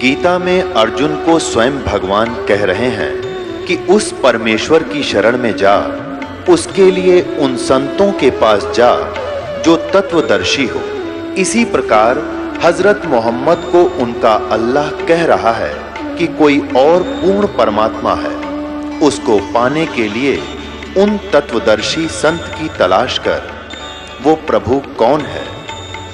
गीता में अर्जुन को स्वयं भगवान कह रहे हैं कि उस परमेश्वर की शरण में जा, उसके लिए उन संतों के पास जा जो तत्वदर्शी हो। इसी प्रकार हजरत मोहम्मद को उनका अल्लाह कह रहा है कि कोई और पूर्ण परमात्मा है, उसको पाने के लिए उन तत्वदर्शी संत की तलाश कर। वो प्रभु कौन है,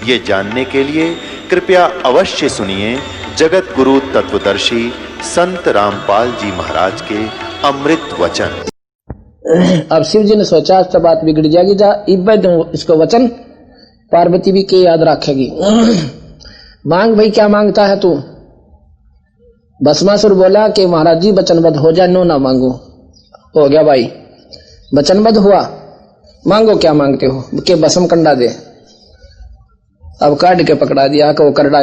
ये जानने के लिए कृपया अवश्य सुनिए जगत गुरु तत्वदर्शी संत रामपाल जी महाराज के अमृत वचन। अब शिव जी ने सोचा तो बात बिगड़ जाएगी, जा इब्बे दूं इसको वचन, पार्वती भी के याद रखेगी। मांग भाई, क्या मांगता है तू? भस्मासुर बोला कि महाराज जी वचनबद्ध हो जाए, नो ना मांगो। हो गया भाई, वचनबद्ध हुआ, मांगो क्या मांगते हो? के भस्म कंडा दे। अब काट के पकड़ा दिया कि वो करड़ा,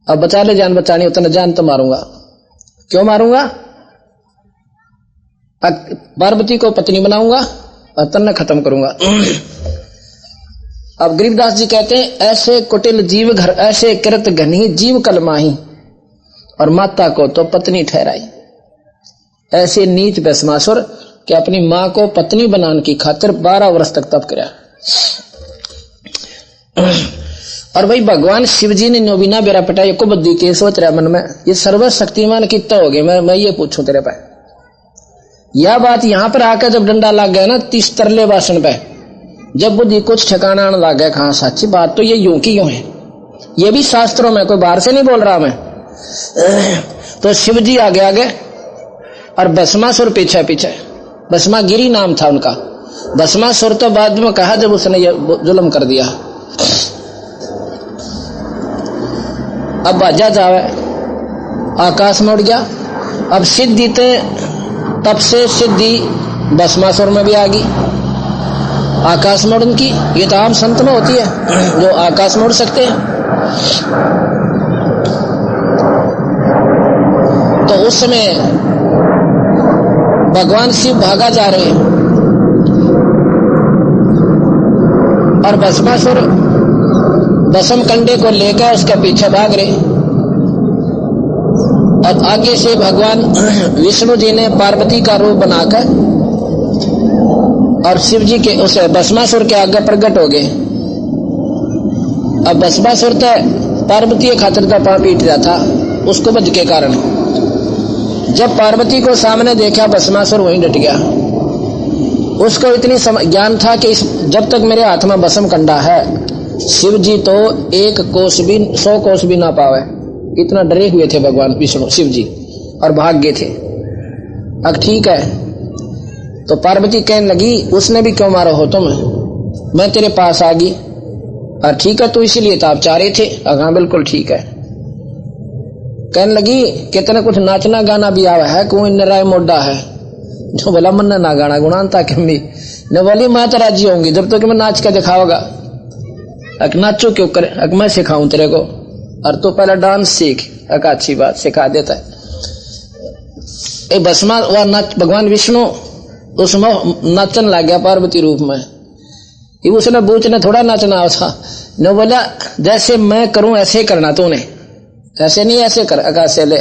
अब बचा ले जान बचानी, उतना जान तो मारूंगा। क्यों मारूंगा? पार्वती को पत्नी बनाऊंगा और तन्ने खत्म करूंगा। अब गरीबदास जी कहते हैं, ऐसे कुटिल जीव घर ऐसे कृत घनी जीव कलमाही, और माता को तो पत्नी ठहराई। ऐसे नीच भस्मासुर कि अपनी मां को पत्नी बनाने की खातिर 12 वर्ष तक तप किया। और भाई भगवान शिव जी ने नोबिना बेरा पटाई को बुद्धि के सोच रहा मन में, ये सर्वशक्तिमान कितना हो गया? मैं ये पूछूं तेरे पे, यह बात यहां पर आकर जब डंडा लग गया ना 30 तरले भाषण पे, जब बुद्धि कुछ ठिकाना आने लग गया, कहा सच्ची बात तो ये यूं की यूं है, ये भी शास्त्रों में, कोई बाहर से नहीं बोल रहा मैं। तो शिव जी आगे आगे और भस्मासुर पीछे पीछे। भस्मागिरी नाम था उनका। भस्मासुर तो बाद में कहा जब उसने ये जुल्म कर दिया। अब बाजा जावे, आकाश में उड़ गया। अब सिद्धि थे, तब से सिद्धि भस्मासुर में भी आ गई, आकाश में उड़न की। ये तो आम संत में होती है जो आकाश में उड़ सकते हैं। तो उस समय भगवान शिव भागा जा रहे हैं और भस्मासुर भस्म कंडे को लेकर उसके पीछे भाग रहे। और आगे से भगवान विष्णु जी ने पार्वती का रूप बनाकर और शिव जी के उस भस्मासुर के आगे प्रकट हो गए। अब भस्मासुर तो पार्वती खातिर का पांव पीट रहा था उसको बच के कारण। जब पार्वती को सामने देखा भस्मासुर वहीं डट गया। उसको इतनी ज्ञान था कि जब तक मेरे हाथ में भस्म कंडा है, शिव जी तो 1 कोस भी 100 कोस भी ना पावे। इतना डरे हुए थे भगवान विष्णु शिव जी और भाग गए थे। अब ठीक है, तो पार्वती कहने लगी उसने भी क्यों मारा हो तुम, मैं तेरे पास आ गई। और ठीक है, तो इसीलिए तो आप चाह रहे थे? हाँ बिल्कुल ठीक है। कहने लगी कितने कुछ नाचना गाना भी आवा है, कोई नराय मोडा है जो बोला मन ना गाना गुणानता कमी न बोली मैं तो राजी होंगी जब तो कि मैं नाच के दिखाओगा। अक नाचो क्यों करे, अक मैं सिखाऊं तेरे को, और तो पहले डांस सीख, अक अच्छी बात सिखा देता है। ए भस्मा वह नाच भगवान विष्णु उसमें नाचन लग गया पार्वती रूप में। ये उसने बूच ने थोड़ा नाचना था, न बोला जैसे मैं करूं ऐसे करना तूने, ऐसे नहीं ऐसे कर, अका से ले।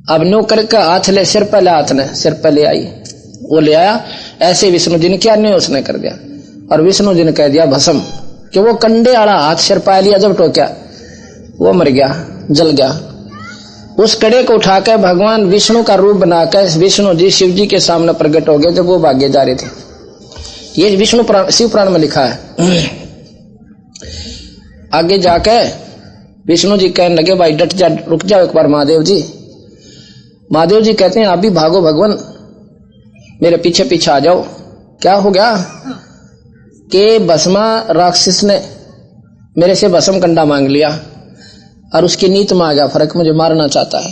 अब नो करके हाथ ले, सिर पे ले, हाथ ने सिर पे ले आई, वो ले आया। ऐसे विष्णु जी ने क्या नहीं उसने कर दिया। और विष्णु जी ने कह दिया भस्म, कि वो कंडे वाला हाथ सिर पा लिया। जब टोक्या वो मर गया, जल गया। उस कड़े को उठाकर भगवान विष्णु का रूप बनाकर विष्णु जी शिव जी के सामने प्रकट हो गए जब वो भागे जा रहे थे। ये विष्णु पुराण शिव पुराण में लिखा है। आगे जाके विष्णु जी कहने लगे भाई डट जा, रुक जाओ एक बार महादेव जी। महादेव जी कहते हैं आप भी भागो भगवान, मेरे पीछे पीछे आ जाओ। क्या हो गया कि भस्मा राक्षस ने मेरे से भस्म कंडा मांग लिया और उसकी नीत में आ गया फर्क, मुझे मारना चाहता है।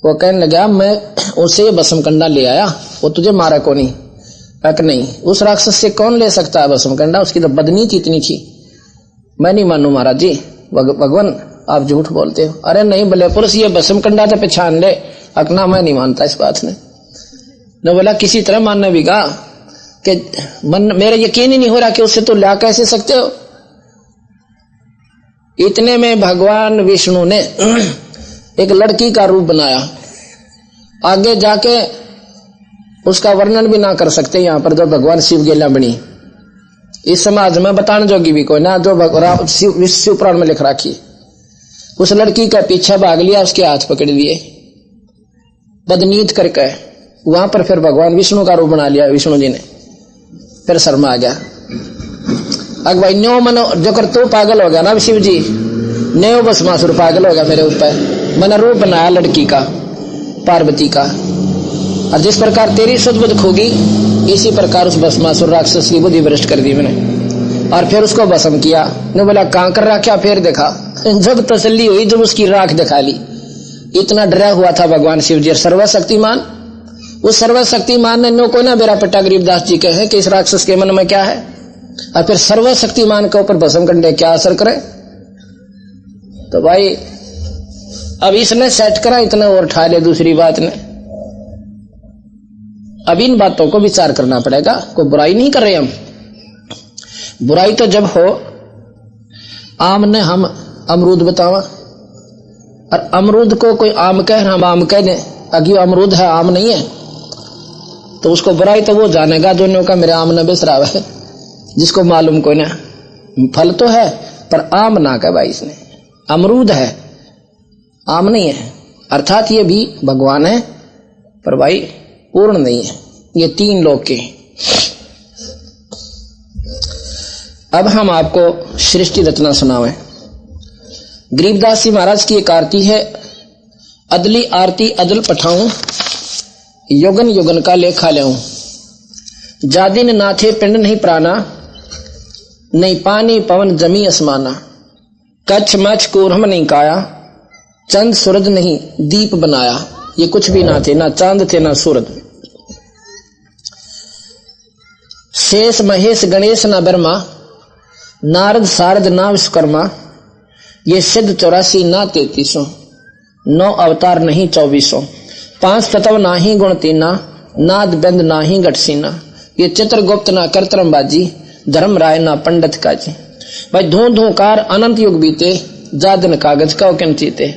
वो कहने लगा मैं उससे भस्म कंडा ले आया, वो तुझे मारा को नहीं। नहीं, उस राक्षस से कौन ले सकता है भस्म कंडा, उसकी तो बदनीति इतनी थी। मैं नहीं मानू महाराज जी, भगवान आप झूठ बोलते हो। अरे नहीं भले पुरुष ये भस्म कंडा तो पहचान ले। अकना मैं नहीं मानता इस बात ने। न बोला किसी तरह मानने भी कहा कि मन मेरा यकीन ही नहीं हो रहा कि उससे तो ला कैसे सकते हो। इतने में भगवान विष्णु ने एक लड़की का रूप बनाया। आगे जाके उसका वर्णन भी ना कर सकते यहाँ पर, जो भगवान शिव गेला बनी इस समाज में बताने जोगी भी कोई ना, जो शिव पुराण में लिख रखी। उस लड़की का पीछा भाग लिया, उसके हाथ पकड़ लिए बदनीत करके। वहां पर फिर भगवान विष्णु का रूप बना लिया विष्णु जी ने। फिर शर्मा आ गया। अब भाई न्यो मनो जो कर तो पागल हो गया ना शिव जी, न्यो भस्मासुर पागल हो गया मेरे ऊपर। मैंने रूप बनाया लड़की का, पार्वती का, और जिस प्रकार तेरी सुध बुध खोगी इसी प्रकार उस भस्मासुर राक्षस की बुद्धि भ्रष्ट कर दी मैंने, और फिर उसको भस्म किया। ने बोला कहां कर रखा, फिर देखा। जब तसल्ली हुई, जब उसकी राख दिखा ली। इतना डरा हुआ था भगवान शिव जी। सर्वशक्तिमान, उस सर्वशक्तिमान ने नो को ना बेरा पट्टा गरीबदास जी कहे कि इस राक्षस के मन में क्या है, और फिर सर्वशक्तिमान के ऊपर भस्म करने क्या असर करे। तो भाई अब इसने सेट करा, इतना और ठा ले दूसरी बात ने। अब इन बातों को विचार करना पड़ेगा। कोई बुराई नहीं कर रहे हम। बुराई तो जब हो आम ने हम अमरूद बतावा, और अमरूद को कोई आम कह, हम आम कह दें, अगर अमरूद है आम नहीं है, तो उसको बुराई तो वो जानेगा जो ने का मेरे आम न बेच रहा है, जिसको मालूम कोई ना। फल तो है पर आम ना कह भाई, इसने अमरूद है आम नहीं है। अर्थात ये भी भगवान है पर भाई पूर्ण नहीं है। ये तीन लोग के। अब हम आपको सृष्टि रचना सुनावें। गरीबदास जी महाराज की एक आरती है, अदली आरती अदल पठाऊं, युगन युगन का लेखा लेऊं। जादिन नाथे पिंड नहीं प्राणा, नहीं पानी पवन जमी असमाना। कच्छ मच कूरम नहीं काया, चंद सूरज नहीं दीप बनाया। ये कुछ भी ना थे, ना चांद थे ना सूरज। शेष महेश गणेश ना ब्रह्मा, नारद सारद ना विश्वकर्मा। ये सिद्ध 84 ना 3300, 9 अवतार नहीं 2400। 5 तत्व ना ही गुण तीना, नाद बंद ना ही गठसीना। ये चित्रगुप्त ना करतरम बाजी, धर्म राय ना पंडित काजी। भाई धू धूकार अनंत युग बीते, जादिन कागज का चीते।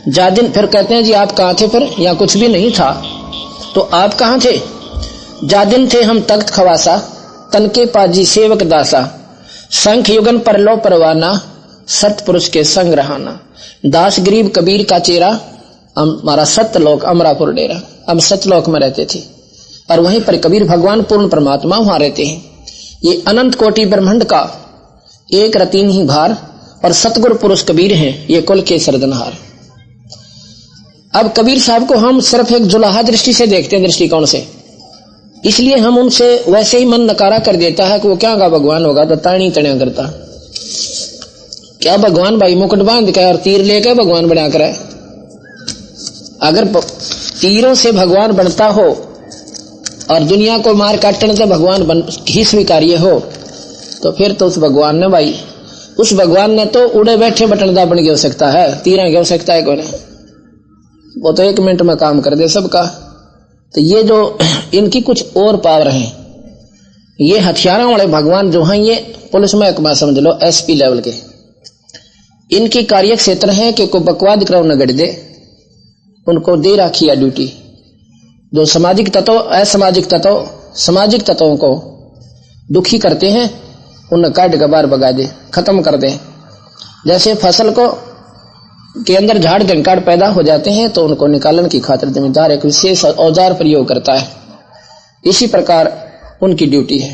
जादिन फिर कहते हैं जी आप कहाँ थे, फिर यहाँ कुछ भी नहीं था तो आप कहाँ थे। जादिन थे हम तख्त खवासा, तन के पाजी सेवक दासा। शंख युगन पर लो परवाना, सतपुरुष के संग रहाना। दास गरीब कबीर का चेरा, हमारा सत्यलोक अमरापुर डेरा। हम सत्यलोक में रहते थे और वहीं पर कबीर भगवान पूर्ण परमात्मा वहां रहते हैं। ये अनंत कोटि ब्रह्मांड का एक रतीन ही भार, और सतगुरु पुरुष कबीर हैं ये कुल के सरदनहार। अब कबीर साहब को हम सिर्फ एक जुलाहा दृष्टि से देखते हैं, दृष्टिकोण से, इसलिए हम उनसे वैसे ही मन नकारा कर देता है कि वो क्या का भगवान होगा तो ताणी तणिया करता। क्या भगवान भाई मुकुट बांध के और तीर लेकर भगवान बना कर है। अगर तीरों से भगवान बनता हो और दुनिया को मार काटने से भगवान ही स्वीकार्य हो, तो फिर तो उस भगवान ने भाई, उस भगवान ने तो उड़े बैठे बटनदा बन के हो सकता है, तीर हो सकता है कोई, वो तो 1 मिनट में काम कर दे सबका। तो ये जो इनकी कुछ और पावर है, ये हथियारों वाले भगवान जो हैं ये पुलिस में एक बात समझ लो SP लेवल के, इनकी कार्य क्षेत्र है कि कोई बकवाद कराओ न गढ़ दे, उनको दे रखी है ड्यूटी। जो सामाजिक तत्व असामाजिक तत्व सामाजिक तत्वों को दुखी करते हैं उन्हें काट के बाहर भगा दे, खत्म कर दे। जैसे फसल को के अंदर झाड़ झंकाड़ पैदा हो जाते हैं तो उनको निकालने की खातिर जिम्मेदार एक विशेष औजार प्रयोग करता है, इसी प्रकार उनकी ड्यूटी है।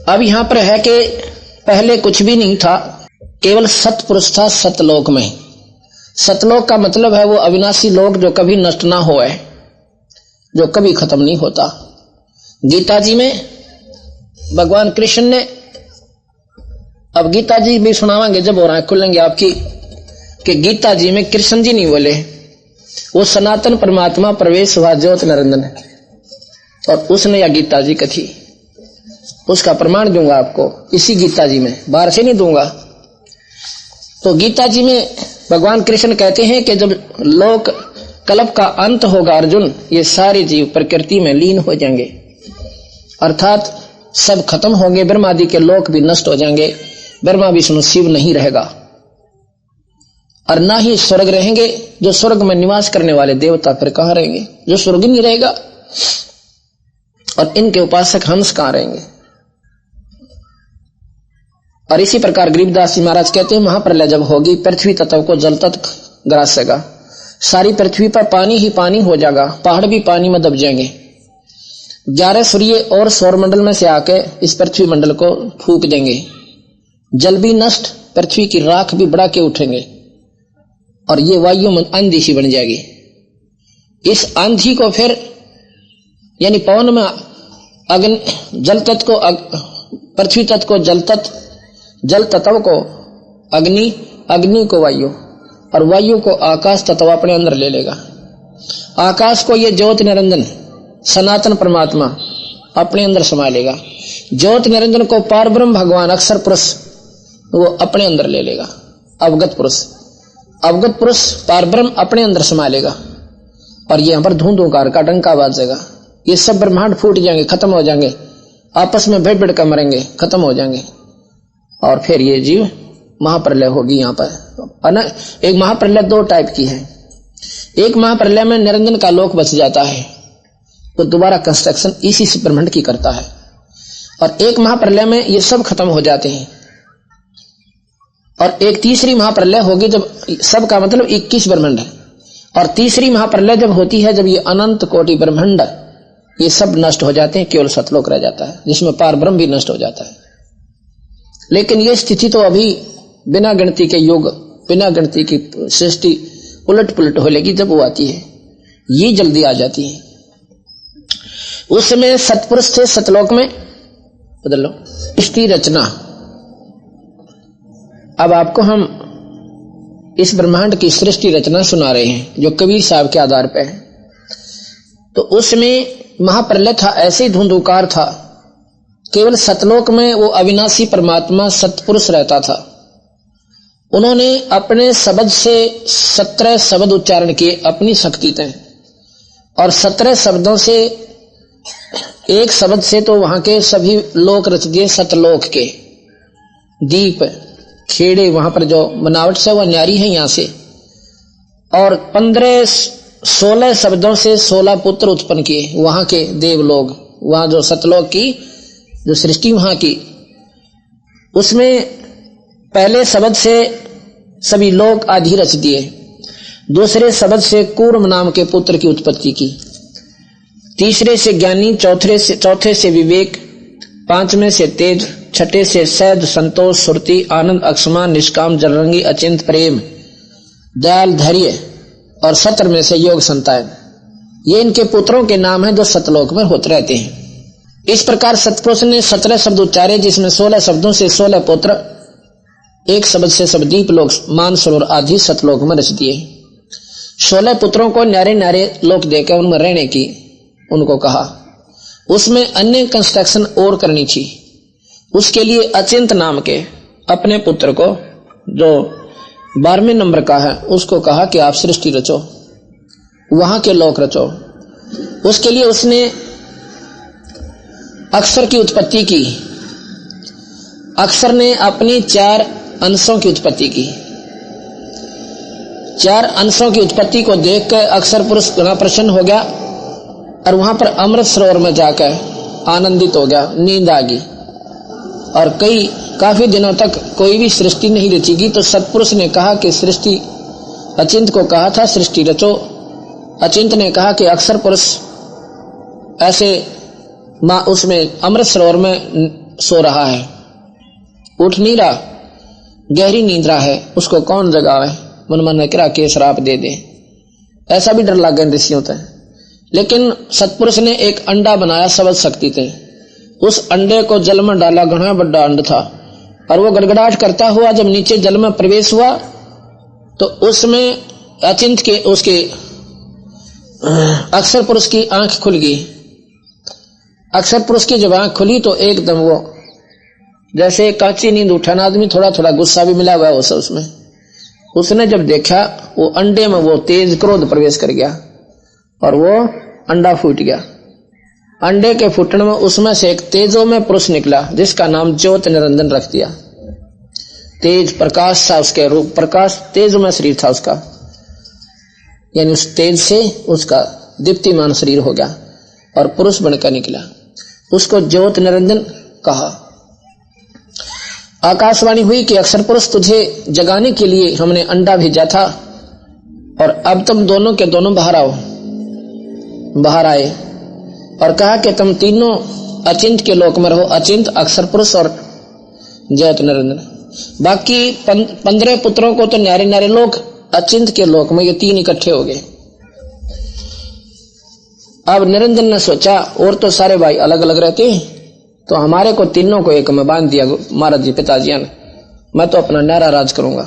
अब यहां पर है कि पहले कुछ भी नहीं था, केवल सतपुरुष था सतलोक में। सतलोक का मतलब है वो अविनाशी लोक जो कभी नष्ट ना हो, जो कभी खत्म नहीं होता। गीता जी में भगवान कृष्ण ने, अब गीता जी भी सुनावांगे जब हो रहा है खुलेंगे आपकी, कि गीता जी में कृष्ण जी नहीं बोले, वो सनातन परमात्मा प्रवेश हुआ ज्योत निरंजन है, और उसने या गीता जी कथी, उसका प्रमाण दूंगा आपको इसी गीता जी में, बाहर से नहीं दूंगा। तो गीता जी में भगवान कृष्ण कहते हैं कि जब लोक कल्प का अंत होगा अर्जुन, ये सारे जीव प्रकृति में लीन हो जाएंगे, अर्थात सब खत्म होंगे, ब्रह्मादि के लोक भी नष्ट हो जाएंगे, ब्रह्मा विष्णु शिव नहीं रहेगा, और ना ही स्वर्ग रहेंगे। जो स्वर्ग में निवास करने वाले देवता फिर कहां रहेंगे, जो स्वर्ग नहीं रहेगा, और इनके उपासक हंस कहां रहेंगे। और इसी प्रकार गरीबदास जी महाराज कहते हैं, महाप्रलय जब होगी पृथ्वी तत्व को जल तत्व ग्रासेगा, सारी पृथ्वी पर पानी ही पानी हो जाएगा, पहाड़ भी पानी में दब जाएंगे। 11 सूर्य और सौरमंडल में से आके इस पृथ्वी मंडल को फूक देंगे, जल भी नष्ट, पृथ्वी की राख भी बढ़ा के उठेंगे, और ये वायु में आंधी सी बन जाएगी। इस आंधी को फिर यानी पवन में अग्नि, जल तत्व को पृथ्वी तत्व को जल तत्व, जल तत्व को अग्नि, अग्नि को वायु, और वायु को आकाश तत्व अपने अंदर ले लेगा। आकाश को ये ज्योत निरंजन सनातन परमात्मा अपने अंदर समा लेगा। ज्योत निरंजन को पार ब्रह्म भगवान अक्षर पुरुष वो अपने अंदर ले लेगा। अवगत पुरुष, अवगत पुरुष पार ब्रह्म अपने अंदर समा लेगा, और यहां पर धूंधुकार का डंका बाजेगा। ये सब ब्रह्मांड फूट जाएंगे, खत्म हो जाएंगे, आपस में भेड़ भेड़ कर मरेंगे, खत्म हो जाएंगे, और फिर ये जीव महाप्रलय होगी। यहां पर एक महाप्रलय 2 टाइप की है। एक महाप्रलय में निरंजन का लोक बच जाता है, तो दोबारा कंस्ट्रक्शन इसी से ब्रह्मांड की करता है, और एक महाप्रलय में ये सब खत्म हो जाते हैं। और एक तीसरी महाप्रलय होगी जब सब का मतलब 21 ब्रह्मांड है, और तीसरी महाप्रलय जब होती है जब ये अनंत कोटि ब्रह्मांड ये सब नष्ट हो जाते हैं, केवल सतलोक रह जाता है जिसमें पार ब्रह्म भी नष्ट हो जाता है। लेकिन ये स्थिति तो अभी बिना गिनती के युग, बिना गिनती की सृष्टि उलट पुलट हो लेगी, जब वो आती है ये जल्दी आ जाती है। उस समय सतपुरुष थे सतलोक में, बदल लो सृष्टि रचना। अब आपको हम इस ब्रह्मांड की सृष्टि रचना सुना रहे हैं जो कबीर साहब के आधार पर है। तो उसमें महाप्रलय था, ऐसे धुंधुकार था, केवल सतलोक में वो अविनाशी परमात्मा सतपुरुष रहता था। उन्होंने अपने शब्द से 17 शब्द उच्चारण किए अपनी शक्ति तय, और 17 शब्दों से एक शब्द से तो वहां के सभी लोक रच दिए। सतलोक के दीप खेड़े वहां पर जो बनावट से वह न्यारी है यहां से, और 16 शब्दों से 16 पुत्र उत्पन्न किए वहां के देवलोक, वहां जो सतलोक की जो सृष्टि वहां की। उसमें पहले शब्द से सभी लोक आदि रच दिए, दूसरे शब्द से कूर्म नाम के पुत्र की उत्पत्ति की, तीसरे से ज्ञानी, चौथे से विवेक, पांचवें से तेज, छठे से सैद, संतोष, सुरति, आनंद, अक्षमा, निष्काम, जलरंगी, अचिंत, प्रेम, दयाल, धैर्य, और 17 में से योग संतान। ये इनके पुत्रों के नाम हैं जो सतलोक में होते रहते हैं। इस प्रकार सतपुरुष ने 17 शब्द उच्चारे, जिसमें 16 शब्दों से 16 पुत्र, एक शब्द से सब दीप लोक, मान सरोवर आदि सतलोक में रच दिए। 16 पुत्रों को न्यारे न्यारे लोक देकर उनमें रहने की उनको कहा। उसमें अन्य कंस्ट्रक्शन और करनी थी। उसके लिए अचिंत नाम के अपने पुत्र को, जो 12वें नंबर का है, उसको कहा कि आप सृष्टि रचो, वहां के लोक रचो। उसके लिए उसने अक्षर की उत्पत्ति की। अक्षर ने अपनी 4 अंशों की उत्पत्ति की। 4 अंशों की उत्पत्ति को देखकर अक्षर पुरुष बड़ा प्रसन्न हो गया, और वहां पर अमृत सरोवर में जाकर आनंदित हो गया, नींद आ गई, और काफी दिनों तक कोई भी सृष्टि नहीं रचेगी। तो सतपुरुष ने कहा कि सृष्टि, अचिंत को कहा था सृष्टि रचो। अचिंत ने कहा कि अक्षर पुरुष ऐसे उसमें अमृत सरोवर में सो रहा है, उठ नहीं रहा, गहरी नींद रहा है, उसको कौन जगावे, मन ने करा के श्राप दे दे। ऐसा भी डर लग गया ऋषियों तक। लेकिन सतपुरुष ने एक अंडा बनाया शब्द शक्ति थे। उस अंडे को जल में डाला, घना बड़ा अंड था, और वो गड़गड़ाहट करता हुआ जब नीचे जल में प्रवेश हुआ तो उसमें अचिंत के उसके अक्षर पुरुष की आंख खुल गई। अक्षर पुरुष की जब आंख खुली तो एकदम वो जैसे कांची नींद उठा ना आदमी, थोड़ा थोड़ा गुस्सा भी मिला हुआ है उसमें। उसने जब देखा वो अंडे में वो तेज क्रोध प्रवेश कर गया, और वो अंडा फूट गया। अंडे के फूटने में उसमें से एक तेजो में पुरुष निकला, जिसका नाम ज्योत निरंजन रख दिया। तेज प्रकाश था उसके रूप, प्रकाश तेज में शरीर था उसका, यानी उस तेज से उसका दीप्तिमान शरीर हो गया और पुरुष बनकर निकला। उसको ज्योत निरंजन कहा। आकाशवाणी हुई कि अक्षर पुरुष तुझे जगाने के लिए हमने अंडा भेजा था और अब तुम दोनों के दोनों बाहर आओ। बाहर आए और कहा कि तुम तीनों अचिंत के लोक में रहो, अचिंत, अक्षर पुरुष और ज्योत निरंजन। बाकी 15 पुत्रों को तो न्यारे न्यारे लोग अचिंत के लोक में, ये 3 इकट्ठे हो गए। अब निरंजन ने सोचा और तो सारे भाई अलग अलग रहते, तो हमारे को तीनों को एक में बांध दिया महाराज जी पिताजी ने, मैं तो अपना न्यारा राज करूंगा।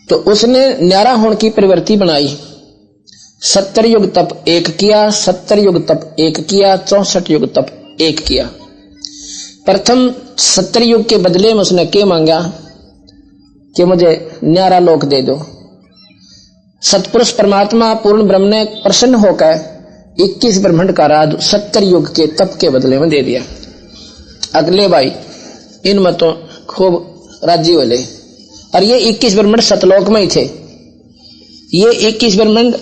तो उसने न्यारा होने की प्रवृत्ति बनाई। 70 युग तप एक किया, 70 युग तप एक किया, 64 युग तप एक किया। प्रथम 70 युग के बदले में उसने क्या मांगा कि मुझे न्यारा लोक दे दो। सतपुरुष परमात्मा पूर्ण ब्रह्म ने प्रसन्न होकर 21 ब्रह्मांड का राज 70 युग के तप के बदले में दे दिया। अगले भाई इनमें तो खूब राजी वाले, और ये 21 ब्रह्मांड सतलोक में ही थे। ये 21 ब्रह्मांड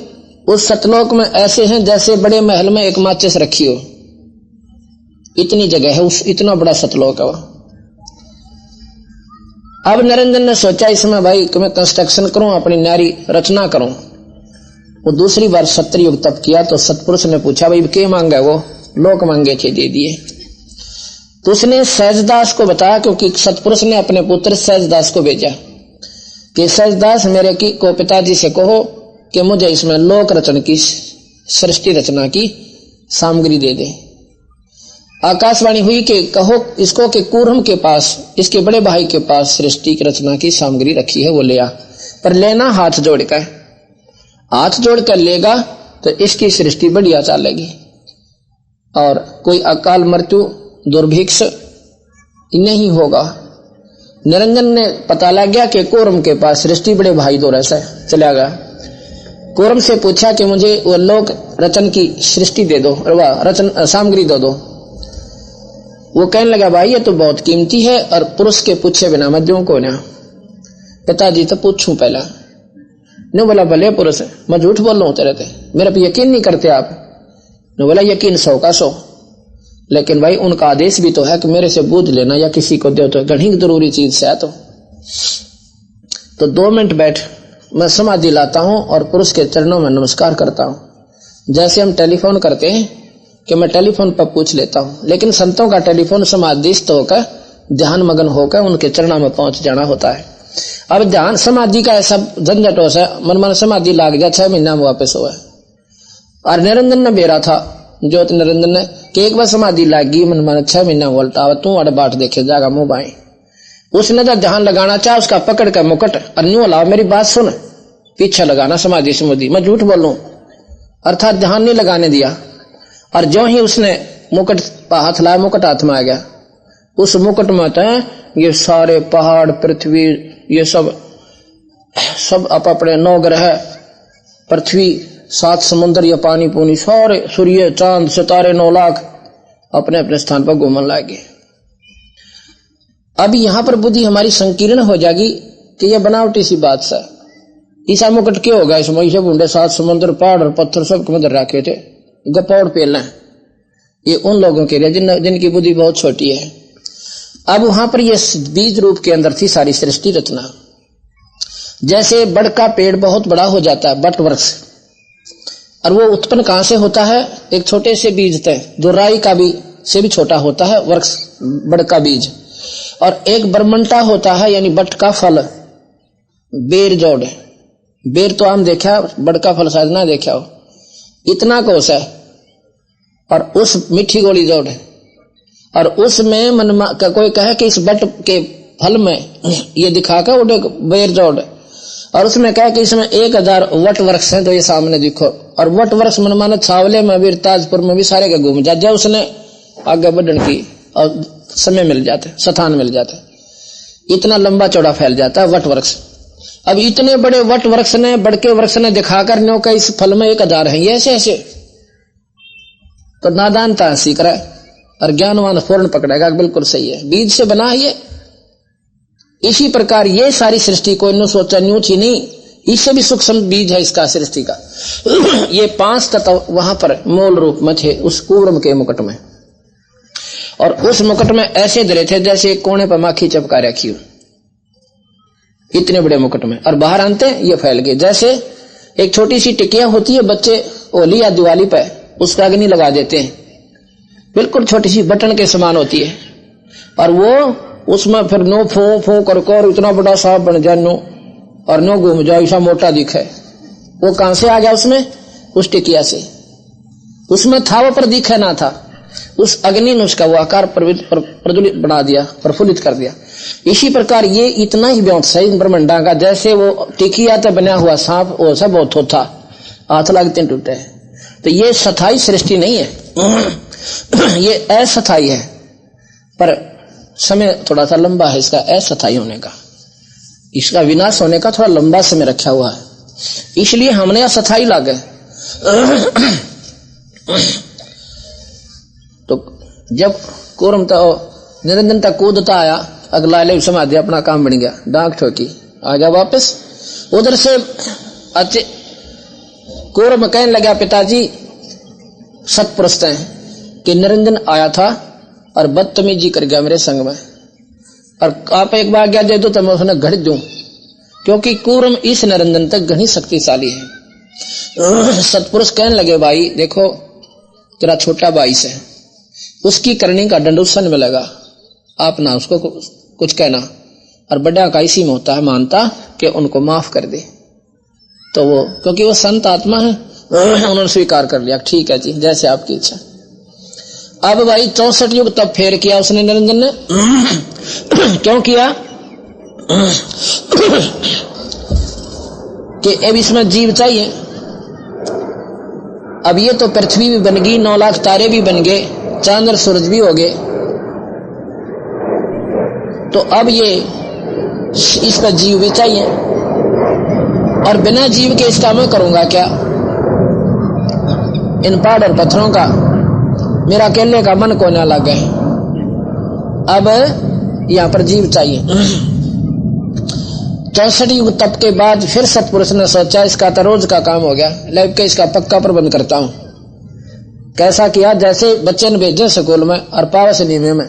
उस सतलोक में ऐसे हैं जैसे बड़े महल में एक माचिस रखी हो, इतनी जगह है, उस इतना बड़ा सतलोक है। अब निरंजन ने सोचा इसमें भाई कि मैं कंस्ट्रक्शन करूं, अपनी न्यारी रचना करूं। वो दूसरी बार 70 युग तप किया तो सतपुरुष ने पूछा भाई क्या मांगा है? वो लोक मांगे थे, दे दिए। तो उसने सहजदास को बताया, क्योंकि सतपुरुष ने अपने पुत्र सहजदास को भेजा कि सहजदास मेरे की को पिताजी से कहो कि मुझे इसमें लोक रचना की, सृष्टि रचना की सामग्री दे दे। आकाशवाणी हुई कि कहो इसको कि कूर्म के पास, इसके बड़े भाई के पास सृष्टि की रचना की सामग्री रखी है, वो ले आ, पर लेना हाथ जोड़कर। हाथ जोड़कर लेगा तो इसकी सृष्टि बढ़िया चलेगी और कोई अकाल मृत्यु दुर्भिक्ष नहीं होगा। निरंजन ने पता लग गया कि कूर्म के पास सृष्टि बड़े भाई दो रस है, चला गया। कूर्म से पूछा कि मुझे वो लोक रचन की सृष्टि दे दो, वह रचन सामग्री दे दो। वो कहने लगा भाई ये तो बहुत कीमती है और पुरुष के पूछे बिना मैं दूं को ना। पिताजी तो पूछूं पहला। ने बोला भले पुरुष मैं झूठ बोल रहा हूं तेरे थे, मेरे पे यकीन नहीं करते आप। ने बोला यकीन 100 का 100, लेकिन भाई उनका आदेश भी तो है कि मेरे से बूझ लेना या किसी को दे, तो घनी जरूरी चीज से है। तो 2 मिनट बैठ, मैं समाधि लाता हूं और पुरुष के चरणों में नमस्कार करता हूं। जैसे हम टेलीफोन करते हैं कि मैं टेलीफोन पर पूछ लेता हूं, लेकिन संतों का टेलीफोन समाधिस्थ होकर ध्यान मगन होकर उनके चरणों में पहुंच जाना होता है। अब ध्यान समाधि का ऐसा झंझट हो सा मन समाधि लाग गया, 6 महीना में वापस हुआ। और निरंजन ने बेरा था, ज्योत निरंजन ने कि एक बार समाधि लागी मन 6 महीना उल्टा तू अड़ बाट देखे जागा मुंह बाएं। उसने जब ध्यान लगाना चाह उसका पकड़ कर मुकट और न्यू लाओ मेरी बात सुन, पीछे लगाना समाधि समाधि, मैं झूठ बोल लूं, अर्थात ध्यान नहीं लगाने दिया। और जो ही उसने मुकुट हाथ लाया, मुकुट हाथ में आ गया। उस मुकुट में तो ये सारे पहाड़ पृथ्वी ये सब अपने 9 ग्रह, पृथ्वी 7 समुद्र, ये पानी पूनी सारे, सूर्य चांद सितारे 9 लाख अपने अपने स्थान पर घूमने लगे। अब यहां पर बुद्धि हमारी संकीर्ण हो जाएगी कि यह बनावटी सी बात से ईसा मुकुट क्यों होगा? इसमें इसे बूंदे 7 समुद्र पहाड़ और पत्थर सब के मदर रखे थे, गपौड़ पेलना। ये उन लोगों के लिए जिनकी बुद्धि बहुत छोटी है। अब वहां पर ये बीज रूप के अंदर थी सारी सृष्टि रचना। जैसे बड़ का पेड़ बहुत बड़ा हो जाता है, बट वृक्ष, और वो उत्पन्न कहां से होता है? एक छोटे से बीज थे, जो राई का भी से भी छोटा होता है वृक्ष, बड़ का बीज। और एक बरमंटा होता है, यानी बट का फल, बेर जोड़। बेर तो आम देखा, बड़ का फल शायद ना देखा हो, इतना कोस है। और उस मिठी गोली जोड़ है, और उसमें मन का कोई कहे कि इस बट के फल में ये दिखाकर उड़े बेर जोड़, और उसमें कहे कि इसमें 1000 वट वृक्ष हैं, तो ये सामने दिखो। और वट वृक्ष मन माने छावले में भी, ताजपुर में भी सारे के घूम जाते, उसने आगे बढ़ने की और समय मिल जाते, स्थान मिल जाते, इतना लंबा चौड़ा फैल जाता है वट वृक्ष। अब इतने बड़े वट वृक्ष ने, बड़के वृक्ष ने दिखाकर न्यो का इस फल में 1000 है, ये ऐसे ऐसे, तो नादानता सीख रहा है और ज्ञानवान फौरन पकड़ेगा बिल्कुल सही है, बीज से बना है ये, इसी प्रकार ये सारी सृष्टि को इन्हों सोचा न्यू थी नहीं, इससे भी सूक्ष्म बीज है इसका सृष्टि का। ये 5 तत्व वहां पर मूल रूप में थे उस कूर्म के मुकुट में, और उस मुकुट में ऐसे धरे थे जैसे एक कोने पर माखी चपका रखी हो, इतने बड़े मुकुट में। और बाहर आते ये फैल गए, जैसे एक छोटी सी टिकिया होती है, बच्चे होली या दिवाली पे उसका अग्नि लगा देते हैं, बिल्कुल छोटी सी बटन के समान होती है, और वो उसमें फिर नो फो फो कर इतना बड़ा सांप बन जाए नो, और नो घूम जाओ ऐसा मोटा दिखे। वो कहां से आ गया उसमें? उस टिकिया से। उसमें था वो पर दिखे ना था, उस अग्नि ने उसका वो आकार प्रज्वलित बना दिया, प्रफुल्लित कर दिया। इसी प्रकार ये इतना ही व्यंत है ब्रह्मांडा का, जैसे वो टिकिया तो बना हुआ सांप वो सब बहुत होता, हाथ लगते टूटे। तो ये स्थायी सृष्टि नहीं है, ये अस्थायी है, पर समय थोड़ा सा लंबा है इसका अस्थायी होने का, इसका विनाश होने का थोड़ा लंबा समय रखा हुआ है, इसलिए हमने अस्थायी लागे। तो जब कूर्म तो निरंजन तक कूदता आया, अगला ले समाधि अपना काम बन गया, डांक ठोकी आ गया वापस। उधर से अच्छे कूर्म कहने लगा पिताजी सतपुरुष हैं कि निरंजन आया था और बदतमीजी कर गया मेरे संग में, और आप एक बार क्या दे दो तो मैं उसने घड़ दूं, क्योंकि कूर्म इस निरंजन तक घनी शक्तिशाली है। सतपुरुष कहने लगे भाई देखो तेरा छोटा भाई से उसकी करनी का दंड उस सन में लगा, आप ना उसको कुछ कहना, और बड़ा का इसी में होता है मानता कि उनको माफ कर दे। तो वो क्योंकि वो संत आत्मा है उन्होंने स्वीकार कर लिया, ठीक है जी जैसे आपकी इच्छा। अब भाई 64 युग तब फेर किया उसने निरंजन ने। क्यों किया? कि अब इसमें जीव चाहिए। अब ये तो पृथ्वी भी बन गई, 9 लाख तारे भी बन गए, चांद और सूरज भी हो गए, तो अब ये इसका जीव भी चाहिए, और बिना जीव के इसका मैं करूंगा क्या? इन पहाड़ और पत्थरों का मेरा अकेले का मन को ना लगे, अब यहां पर जीव चाहिए। 64 युग तप के बाद फिर सतपुरुष ने सोचा इसका तो रोज का काम हो गया, लैब के इसका पक्का प्रबंध करता हूं। कैसा किया? जैसे बच्चे ने भेजे स्कूल में और पावस नीमे में,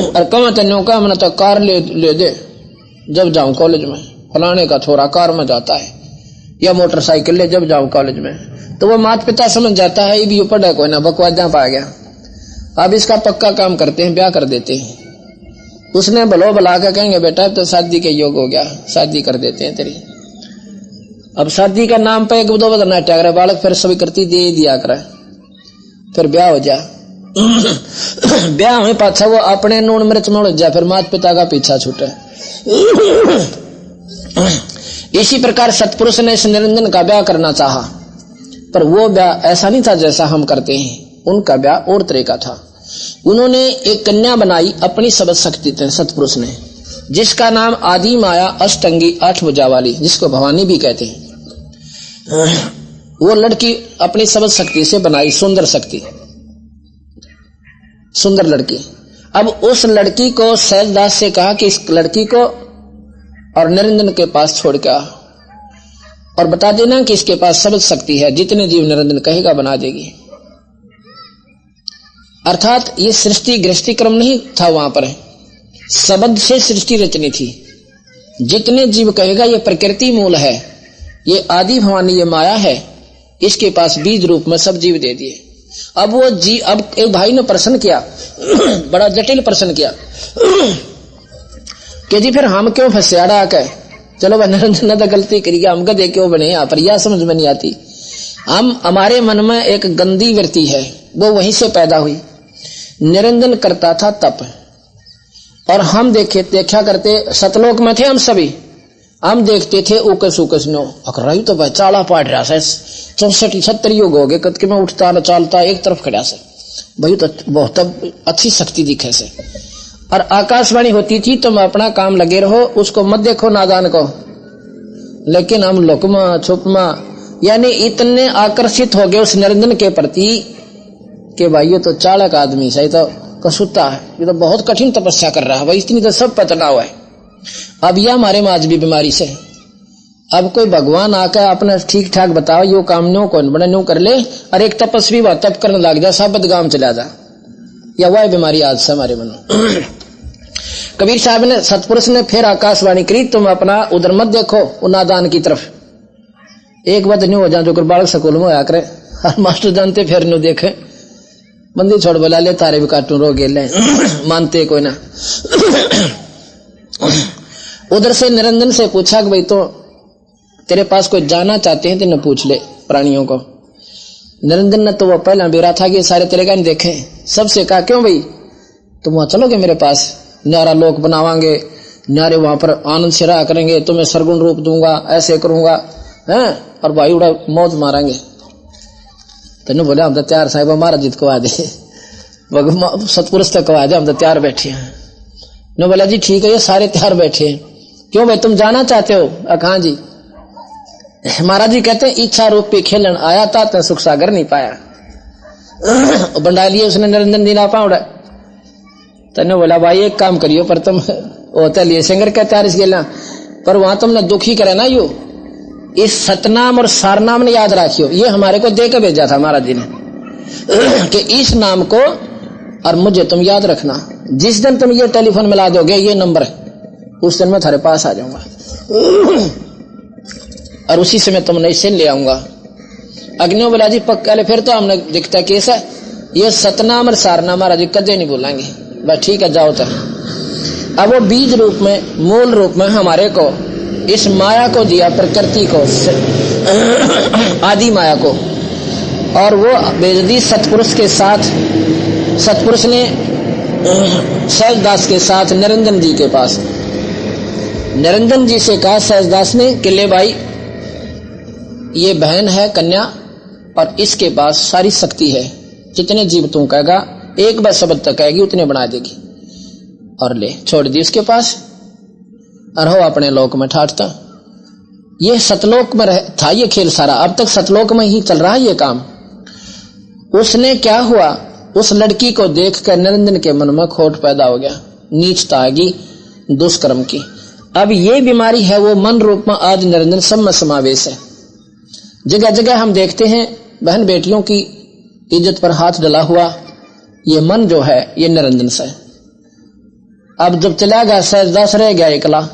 और कम तन्यों का मैंने तो कार ले दे जब जाऊं कॉलेज में, फलाने का थोड़ा कार में जाता है, या मोटरसाइकिल ले जब जाऊं कॉलेज में, तो वो माता पिता समझ जाता है ये पढ़ा कोई ना बकवास जहां पा गया, अब इसका पक्का काम करते हैं, ब्याह कर देते हैं। उसने भलो भला के कहेंगे बेटा तो शादी के योग हो गया, शादी कर देते हैं तेरी। अब शादी का नाम पे 1-2 बार नाट्या करे बालक, फिर सभी करती दे दिया करे, फिर ब्याह हो जा। ब्याह में पाछा वो अपने नून मिर्च में उलझ जाए, फिर माता पिता का पीछा छूटे। इसी प्रकार सतपुरुष ने इस निरंजन का ब्याह करना चाहा, पर वो ब्याह ऐसा नहीं था जैसा हम करते हैं, उनका ब्याह और तरह का था। उन्होंने एक कन्या बनाई अपनी सबद शक्ति से सतपुरुष ने, जिसका नाम आदि माया अष्टंगी 8 भुजा वाली, जिसको भवानी भी कहते हैं। वो लड़की अपनी सबद शक्ति से बनाई, सुंदर शक्ति, सुंदर लड़की। अब उस लड़की को सैलदास से कहा कि इस लड़की को और निरंजन के पास छोड़ के आ, और बता देना कि इसके पास सबद शक्ति है, जितने जीव निरंजन कहेगा बना देगी। अर्थात ये सृष्टि गृहस्थी क्रम नहीं था, वहां पर शब्द से सृष्टि रचनी थी। जितने जीव कहेगा ये प्रकृति मूल है, ये आदि भवानी, ये माया है, इसके पास बीज रूप में सब जीव दे दिए। अब वो जी, अब एक भाई ने प्रश्न किया, बड़ा जटिल प्रश्न किया कि जी फिर हम क्यों फंसियाड़ा कह, चलो वह निरंजन ने तो गलती करी, हम गधे क्यों बने यहाँ पर, यह समझ में नहीं आती। हम हमारे मन में एक गंदी वृत्ति है, वो वहीं से पैदा हुई। निरंजन करता था तप, और हम देखा करते, सतलोक में थे हम सभी, हम देखते थे उकस उकस नो अकराई तो भाई चाला पाट रहा से 64-70 युग हो गए, कद के में उठता न चालता एक तरफ खड़ा से भाई, तो बहुत अच्छी शक्ति दिखे से। और आकाशवाणी होती थी तुम अपना काम लगे रहो, उसको मत देखो नादान को, लेकिन हम लुकमा छुपमा, यानी इतने आकर्षित हो गए उस निरंजन के प्रति कि भाई ये तो चालक आदमी सही, तो कसुता है, ये तो बहुत कठिन तपस्या कर रहा है भाई, इतनी तो सब पतना हुआ है। अब यह हमारे में आज भी बीमारी से, अब कोई भगवान आकर अपना ठीक ठाक बताओ यो काम न्यो कौन बने न्यो कर ले, और एक तपस्वी वह तप करने लग जा, सब बदगाम चला जा, या वह बीमारी आज से हमारे मन में। कबीर साहब ने, सतपुरुष ने फिर आकाशवाणी करी, तुम अपना उधर मत देखो वो नादान की तरफ, एक बात नहीं हो जा जो कर बालक स्कूल में होया करे, मास्टर जानते फिर न्यू देखे, बंदी छोड़ बोला ले तारे भी काटू रो गेले मानते कोई ना। उधर से निरंजन से पूछा कि भाई तो तेरे पास कोई जाना चाहते हैं तो न पूछ ले प्राणियों को। निरंजन ने तो वो पहला बेरा था कि सारे तेरे का नहीं देखे, सबसे कहा क्यों भाई तुम वहां चलोगे मेरे पास, न्यारा लोक बनावांगे, न्यारे वहां पर आनंद से रहा करेंगे, तुम्हें सरगुण रूप दूंगा, ऐसे करूंगा हैं, और भाई उड़ा मौज मारेंगे। तेने बोले हम तो तैयार साहिब, हमारा जित कवा दे, सतपुरुष तक कवा दे, हम तो तैयार बैठे हैं। ने बोला जी ठीक है, ये सारे तैयार बैठे हैं, क्यों भाई तुम जाना चाहते हो? हाँ जी। महाराज जी कहते हैं इच्छा रूपी खेलन आया था तो सुख सागर नहीं पाया, बंडा लिए उसने निरंजन जी ना पाउड़ा। तेने बोला भाई एक काम करियो, पर तुम होता लिए सिंगर का तैयार इस गेला, पर वहां तुमने दुखी करे ना, यो इस सतनाम और सारनाम ने याद रखियो, ये हमारे को दे के भेजा था महाराज जी ने कि इस नाम को और मुझे तुम याद रखना, जिस दिन तुम ये टेलीफोन मिला दोगे ये नंबर, उस दिन मैं थारे पास आ जाऊंगा और उसी से मैं तुमने इससे ले आऊंगा। अग्नियो बोला जी पक्का, फिर तो हमने दिखता केस है, ये सतनाम और सारनाम महाराज जी कदे नहीं बोलेंगे, बस ठीक है जाओ तो। अब वो बीज रूप में, मूल रूप में हमारे को इस माया को दिया, प्रकृति को, आदि माया को, और वो भेज दी सतपुरुष के साथ। सतपुरुष ने सहजदास के साथ निरंजन जी के पास, निरंजन जी से कहा सहजदास ने कि ले भाई ये बहन है कन्या, और इसके पास सारी शक्ति है, जितने जीव तू कहेगा एक बार शब्द तक कहेगी उतने बना देगी, और ले छोड़ दी उसके पास और हो अपने लोक में ठाटता। ये सतलोक में था ये खेल सारा, अब तक सतलोक में ही चल रहा है ये काम। उसने क्या हुआ, उस लड़की को देखकर निरंजन के मन में खोट पैदा हो गया, नीचता आएगी दुष्कर्म की। अब ये बीमारी है वो मन रूप में आज निरंजन सब में समावेश है। जगह जगह हम देखते हैं बहन बेटियों की इज्जत पर हाथ डला हुआ, ये मन जो है ये निरंजन से। अब जब चला गया सहजदास रह गया एकला,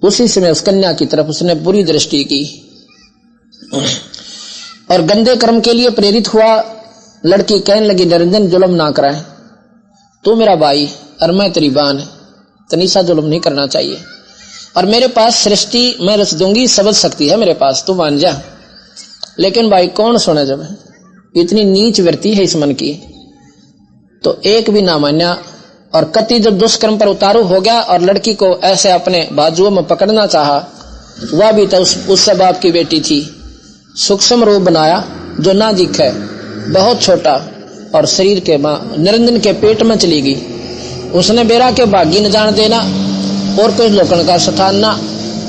उसी समय उस कन्या की तरफ उसने बुरी दृष्टि की और गंदे कर्म के लिए प्रेरित हुआ। लड़की कहने लगी निरंजन जुल्म ना कराए, तू मेरा भाई और मैं तेरी बहन, तनीसा जुल्म नहीं करना चाहिए, और मेरे पास सृष्टि मैं रच दूंगी, समझ सकती है मेरे पास, तू मान जा। लेकिन भाई कौन सुने, जब इतनी नीच वृत्ति है इस मन की, तो एक भी ना मान्या। और कति जब दुष्कर्म पर उतारू हो गया और लड़की को ऐसे अपने बाजुओं में पकड़ना चाहा, वह भी तो उससे बाप की बेटी थी, सूक्ष्म रूप बनाया जो ना दिखे, बहुत छोटा, और शरीर के निरंजन के पेट में चली गई। उसने बेरा के भागी न जान देना और कोई लोकन का स्थान ना,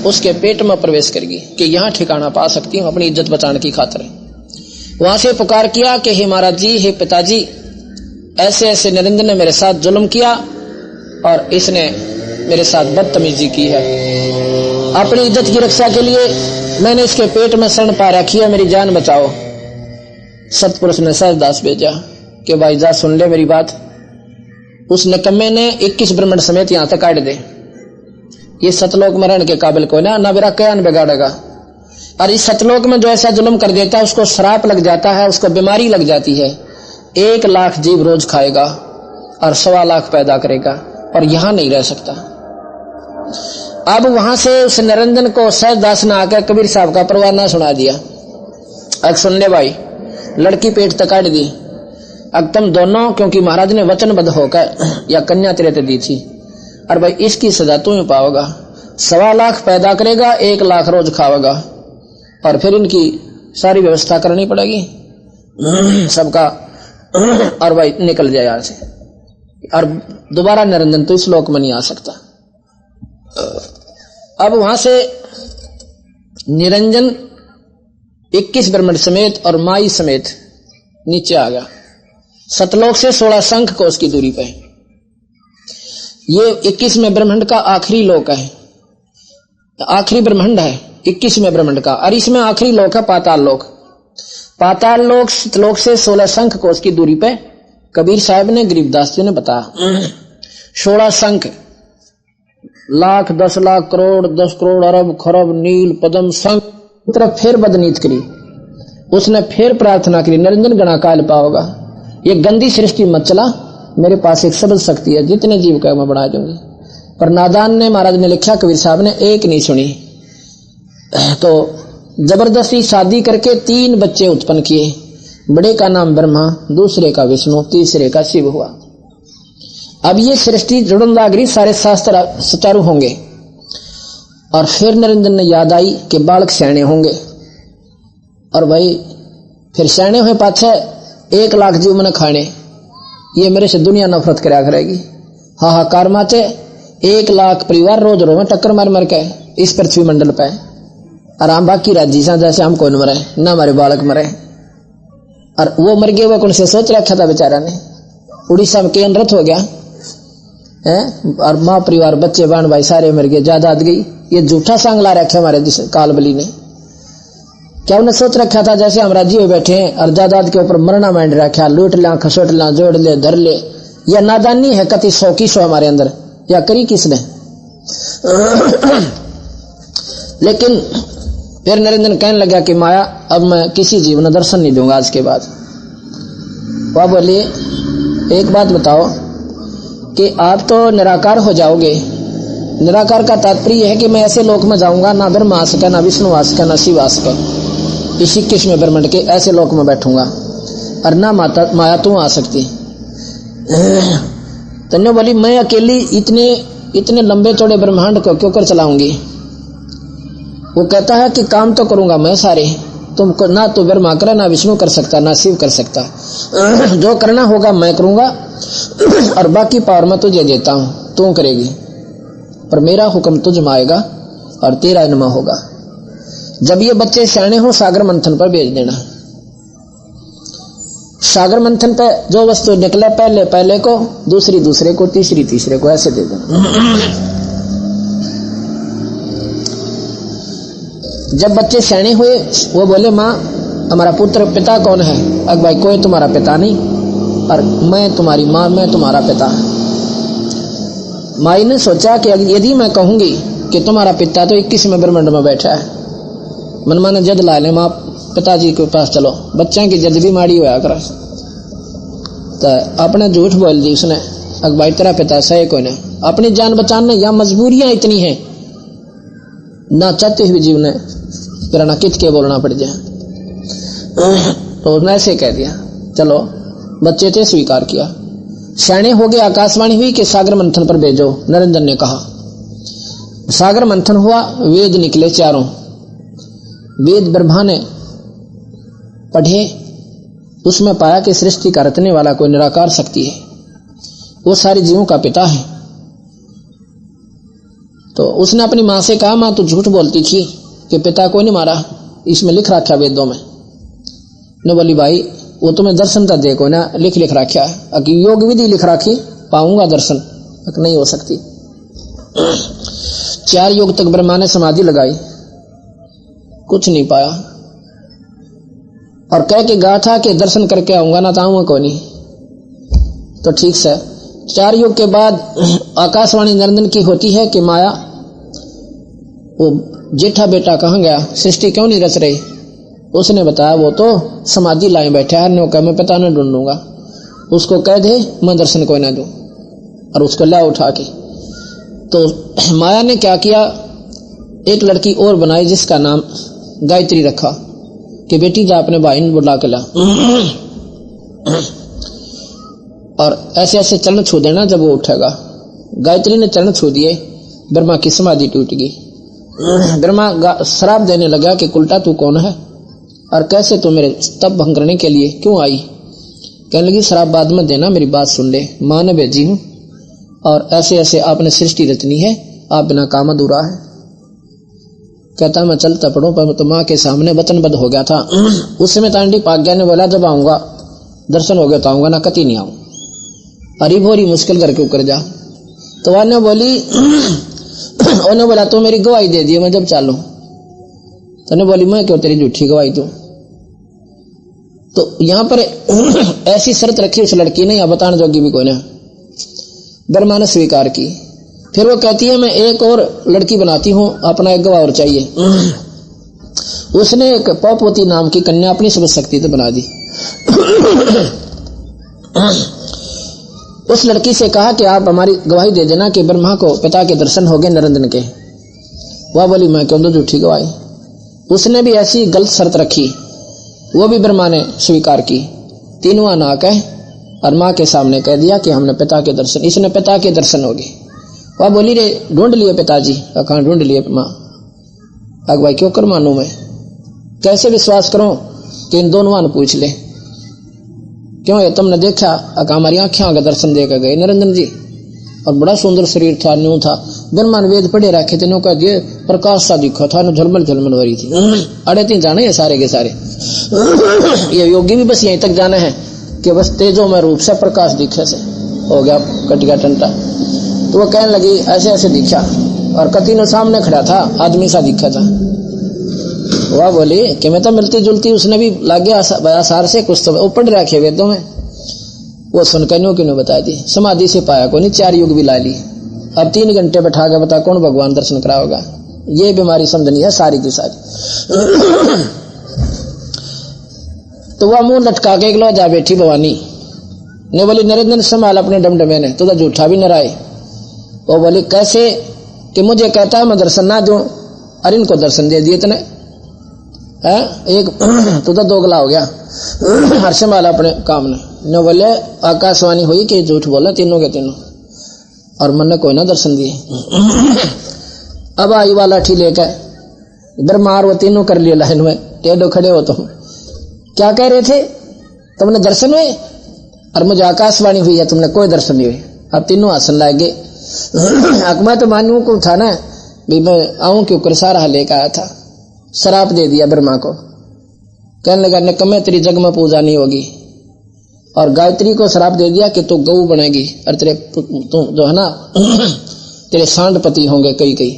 उसके पेट में प्रवेश करेगी कि यहाँ ठिकाना पा सकती हूँ अपनी इज्जत बचाने की खातिर। वहां से पुकार किया कि हे महाराज जी, हे पिताजी, ऐसे ऐसे निरंजन ने मेरे साथ जुल्म किया और इसने मेरे साथ बदतमीजी की है, अपनी इज्जत की रक्षा के लिए मैंने इसके पेट में शरण पा रखी है, मेरी जान बचाओ। सतपुरुष ने सहजदास भेजा कि भाई जा सुन ले मेरी बात। उस निकम्मे ने 21 ब्रह्मंड समेत यहां तक काट दे, ये सतलोक में रहने के काबिल कोई ना मेरा कयान बिगाड़ेगा। और इस सतलोक में जो ऐसा जुल्म कर देता है उसको श्राप लग जाता है, उसको बीमारी लग जाती है, 1 लाख जीव रोज खाएगा और 1.25 लाख पैदा करेगा, और यहां नहीं रह सकता। अब वहां से उस निरंजन को सहजदास ने आकर कबीर साहब का परवाना सुना दिया। अब सुन ले भाई, लड़की पेट तक काट दी, अब तुम दोनों, क्योंकि महाराज ने वचनबद्ध होकर या कन्या तेरे ते दी थी, और भाई इसकी सजा तू ही पाओगा, 1.25 लाख पैदा करेगा, 1 लाख रोज खाओगा, और फिर इनकी सारी व्यवस्था करनी पड़ेगी सबका, और भाई निकल जाए यहां से, और दोबारा निरंजन तो इस लोक में नहीं आ सकता। अब वहां से निरंजन 21 ब्रह्मंड समेत और माई समेत नीचे आ गया। सतलोक से 16 शंख कोस की दूरी पे। ये 21वें ब्रह्मांड का आखिरी लोक है, आखिरी ब्रह्मांड है 21वें ब्रह्मांड का। और इसमें आखिरी लोक है पाताल लोक। पाताल लोक सतलोक से 16 शंख कोस की दूरी पे कबीर साहब ने गरीबदास जी ने बताया 16 शंख, लाख 10 लाख करोड़ 10 करोड़ अरब खरब नील पदम शंख तरफ फिर बदनीत करी। उसने फिर प्रार्थना करी, निरंजन गणा काल पाओगा, ये गंदी सृष्टि मत चला, मेरे पास एक शब्द शक्ति है, जितने जीव का मैं बढ़ा दूंगी। पर नादान ने, महाराज ने लिखा, कबीर साहब ने एक नहीं सुनी, तो जबरदस्ती शादी करके 3 बच्चे उत्पन्न किए। बड़े का नाम ब्रह्मा, दूसरे का विष्णु, तीसरे का शिव हुआ। अब ये सृष्टि जुड़न लागरी, सारे शास्त्र सुचारू होंगे। और फिर निरंजन ने याद आई कि बालक सैने होंगे, और भाई फिर सैने हुए पाछे 1 लाख जीव मैंने खाने, ये मेरे से दुनिया नफरत कराया करेगी। हाहाकार माचे 1 लाख परिवार रोज रोवे टक्कर मार मार के इस पृथ्वी मंडल पे, और हम बाकी राज्य सा जैसे हम कौन मरे ना हमारे बालक मरे। और वो मर गए, वो कौन से सोच रखा था बेचारा ने, उड़ीसा में केन रथ हो गया है, और माँ परिवार बच्चे बाण भाई सारे मर गए, जायदाद गई। ये झूठा सांग ला रखा हमारे कालबली ने। क्या उन्हें सोच रखा था जैसे हम राज्य में बैठे हैं और जायदाद के ऊपर मरना मांड रखा, लूट ला खसोट ला जोड़ ले धर ले। यह नादानी है कति 100 की 100 हमारे अंदर, या करी किसने। लेकिन फिर निरंजन कहने लगा कि माया अब मैं किसी जीव ने दर्शन नहीं दूंगा आज के बाद। वह बोलिए एक बात बताओ कि आप तो निराकार हो जाओगे। निराकार का तात्पर्य है कि मैं ऐसे लोक में जाऊंगा, ना ब्रह्मा आ सके, ना विष्णु आ सके, ना शिव आ सके, इस 21वें ब्रह्मांड के ऐसे लोक में बैठूंगा, और ना माया तू आ सकती। तन्ने बोली मैं अकेली इतने लंबे चौड़े ब्रह्मांड को क्यों कर चलाऊंगी। वो कहता है कि काम तो करूंगा मैं सारे, तुमको ना तो ब्रह्मा करे, ना विष्णु कर सकता, ना शिव कर सकता। जो करना होगा मैं करूंगा, और बाकी पावर मैं तुझे देता हूं, तू करेगी, पर मेरा हुक्म तुझ में आएगा और तेरा इनमा होगा। जब ये बच्चे सियाने हो सागर मंथन पर भेज देना। सागर मंथन पर जो वस्तु निकले पहले पहले को, दूसरी दूसरे को, तीसरी तीसरे को, ऐसे दे देना। जब बच्चे सियाने हुए वो बोले माँ हमारा पुत्र पिता कौन है। अग भाई कोई तुम्हारा पिता नहीं, और मैं तुम्हारी माँ, मैं तुम्हारा पिता। माई ने सोचा कि यदि मैं कहूंगी कि तुम्हारा पिता तो 21वें ब्रह्मांड में बैठा है, मनमान ने जद ला ले माँ पिताजी के पास चलो, बच्चा की जद भी माड़ी होया कर। तो अपने झूठ बोल दी उसने, अग भाई तेरा पिता सही कोई नहीं। अपनी जान बचाने या मजबूरियां इतनी हैं, ना चाहते हुए जीव ने फिर ना कित के बोलना पड़ जाए, तो उसने ऐसे कह दिया। चलो बच्चे थे, स्वीकार किया। सियाने हो गए, आकाशवाणी हुई कि सागर मंथन पर भेजो। निरंजन ने कहा। सागर मंथन हुआ, वेद निकले 4। वेद ब्रह्मा ने पढ़े, उसमें पाया कि सृष्टि का रचने वाला कोई निराकार शक्ति है, वो सारे जीवों का पिता है। तो उसने अपनी मां से कहा मां तू झूठ बोलती थी कि पिता कोई नहीं मारा, इसमें लिख रखा वेदों में। ने बोली भाई वो तुम्हें दर्शन तो देखो ना, लिख रखा है, अगर योग विधि लिख रखी पाऊंगा दर्शन, नहीं हो सकती। 4 युग तक ब्रह्मा ने समाधि लगाई, कुछ नहीं पाया, और कह के गा था कि दर्शन करके आऊंगा, ना तो आऊंगा कोई नहीं। तो ठीक से 4 युग के बाद आकाशवाणी निरंजन की होती है कि माया वो जेठा बेटा कहाँ गया, सृष्टि क्यों नहीं रच रही। उसने बताया वो तो समाधि लाए बैठा है, नो कह मैं पता न ढूंढूंगा, उसको कह दे मैं दर्शन कोई ना दूं, और उसको ला उठा के। तो माया ने क्या किया, एक लड़की और बनाई जिसका नाम गायत्री रखा कि बेटी जा अपने भाई ने बुला के ला, और ऐसे ऐसे चरण छू देना जब वो उठेगा। गायत्री ने चरण छू दिए, ब्रह्मा की समाधि टूट गई। ब्रह्मा श्राप देने लगा कि उल्टा तू कौन है और कैसे तू मेरे तप भंग करने के लिए क्यों आई। कहने लगी श्राप बाद में देना, मेरी बात सुन ले, मां ने भेजी हूं और ऐसे ऐसे आपने सृष्टि रचनी है, आप बिना काम अधूरा है। कहता मैं चलता पढ़ू, पर तो मां के सामने वचनबद्ध हो गया था। उस समय तांडी पाग्या ने बोला जब आऊंगा दर्शन हो गया तो आऊंगा ना, कति नहीं आऊं, हरी भोरी मुश्किल करके उकर जा। तो वह बोली उन्होंने बोला तो मेरी गवाही दे दी, मैं जब चालू। तो ने बोली मैं क्यों तेरी झूठी गवाही दूं। तो यहां पर ऐसी शर्त रखी उस लड़की ने, या बताने जोगी भी कोई ने, ब्रह्मा ने स्वीकार की। फिर वो कहती है मैं एक और लड़की बनाती हूं, अपना एक गवाह और चाहिए। उसने एक पौपवती नाम की कन्या अपनी सब शक्ति से बना दी। उस लड़की से कहा कि आप हमारी गवाही दे देना कि ब्रह्मा को पिता के दर्शन हो गए निरंजन के। वह बोली मैं क्यों दूं झूठी गवाही। उसने भी ऐसी गलत शर्त रखी, वो भी ब्रह्मा ने स्वीकार की। तीनों ना कह और माँ के सामने कह दिया कि हमने पिता के दर्शन, इसने पिता के दर्शन हो गए। वह बोली रे ढूंढ लिए पिताजी। कहाँ ढूंढ लिए माँ। भाई क्यों कर मानू मैं, कैसे विश्वास करूं कि इन दोनों ने पूछ ले, क्यों है तुमने देखा। हमारी आंखें का दर्शन देकर गए निरंजन जी, और बड़ा सुंदर शरीर था, न्यू था। ब्रह्मा ने वेद पढ़े रखे थे, कह दिए प्रकाश सा दिखा था, झलमल झलमल हो रही थी। अड़े तीन जाने हैं सारे के सारे। ये योगी भी बस यहीं तक जाने हैं कि बस तेजो में रूप से प्रकाश दिखे से हो गया कटिया टंटा। तो वो कहने लगी ऐसे ऐसे दिखा, और कतीनों सामने खड़ा था, आदमी सा दिखा था। वह बोली कि मैं तो मिलती जुलती, उसने भी लागे आसार से कुछ तो पढ़ रखे वेदों में। वो सुनकर न्यू क्यों बता दी, समाधि से पाया को नहीं, 4 युग भी ला ली। अब 3 घंटे बैठा के बता कौन भगवान दर्शन कराओगा। ये बीमारी समझनी है सारी की सारी। तो वह मुंह लटका के लो जा बैठी भवानी ने बोली निरंजन संभाल अपने डमडमे ने, तो झूठा भी न राय। वो बोली कैसे कि मुझे कहता है मैं दर्शन ना दूं, अरे इनको दर्शन दे दिए इतने है। एक तो दोगला हो गया। हर संभाल अपने काम ने बोले आकाशवाणी हुई कि झूठ बोला तीनों के तीनों, और मन ने कोई ना दर्शन दिए। अब आई वाला ठी लेकर ब्रह्मा वो तीनों कर लिए लाइन में, टेढ़ो खड़े हो तुम। क्या कह रहे थे, तुमने दर्शन हुए, और मुझे आकाशवाणी हुई है तुमने कोई दर्शन नहीं हुए। अब तीनों आसन लागे। मैं तो मानू को था ना भी मैं आऊं क्यों कर, सारा लेकर आया था। शराप दे दिया ब्रह्मा को, कहने लगा निकम्मे तेरी जग में पूजा नहीं होगी। और गायत्री को शराप दे दिया कि तू गऊ बनेगी, और तेरे तू जो है ना तेरे सांडपति होंगे कई कई।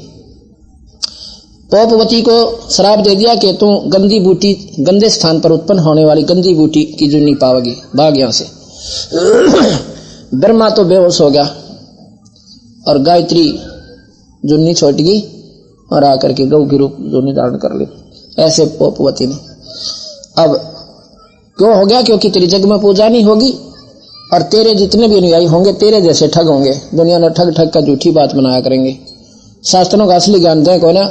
पौपवती को शराप दे दिया कि तू गंदी बूटी, गंदे स्थान पर उत्पन्न होने वाली गंदी बूटी की जुन्नी पाओगी, भाग यहां से। ब्रह्मा तो बेहोश हो गया, और गायत्री जुन्नी छोट गई और आकर के गौ की रूप जुन्नी धारण कर ली। ऐसे पौपवती ने। अब क्यों हो गया, क्योंकि तेरी जग में पूजा नहीं होगी, और तेरे जितने भी अनुयायी होंगे तेरे जैसे ठग होंगे, दुनिया ने ठग ठग का झूठी बात बनाया करेंगे, शास्त्रों का असली ज्ञान दें को ना,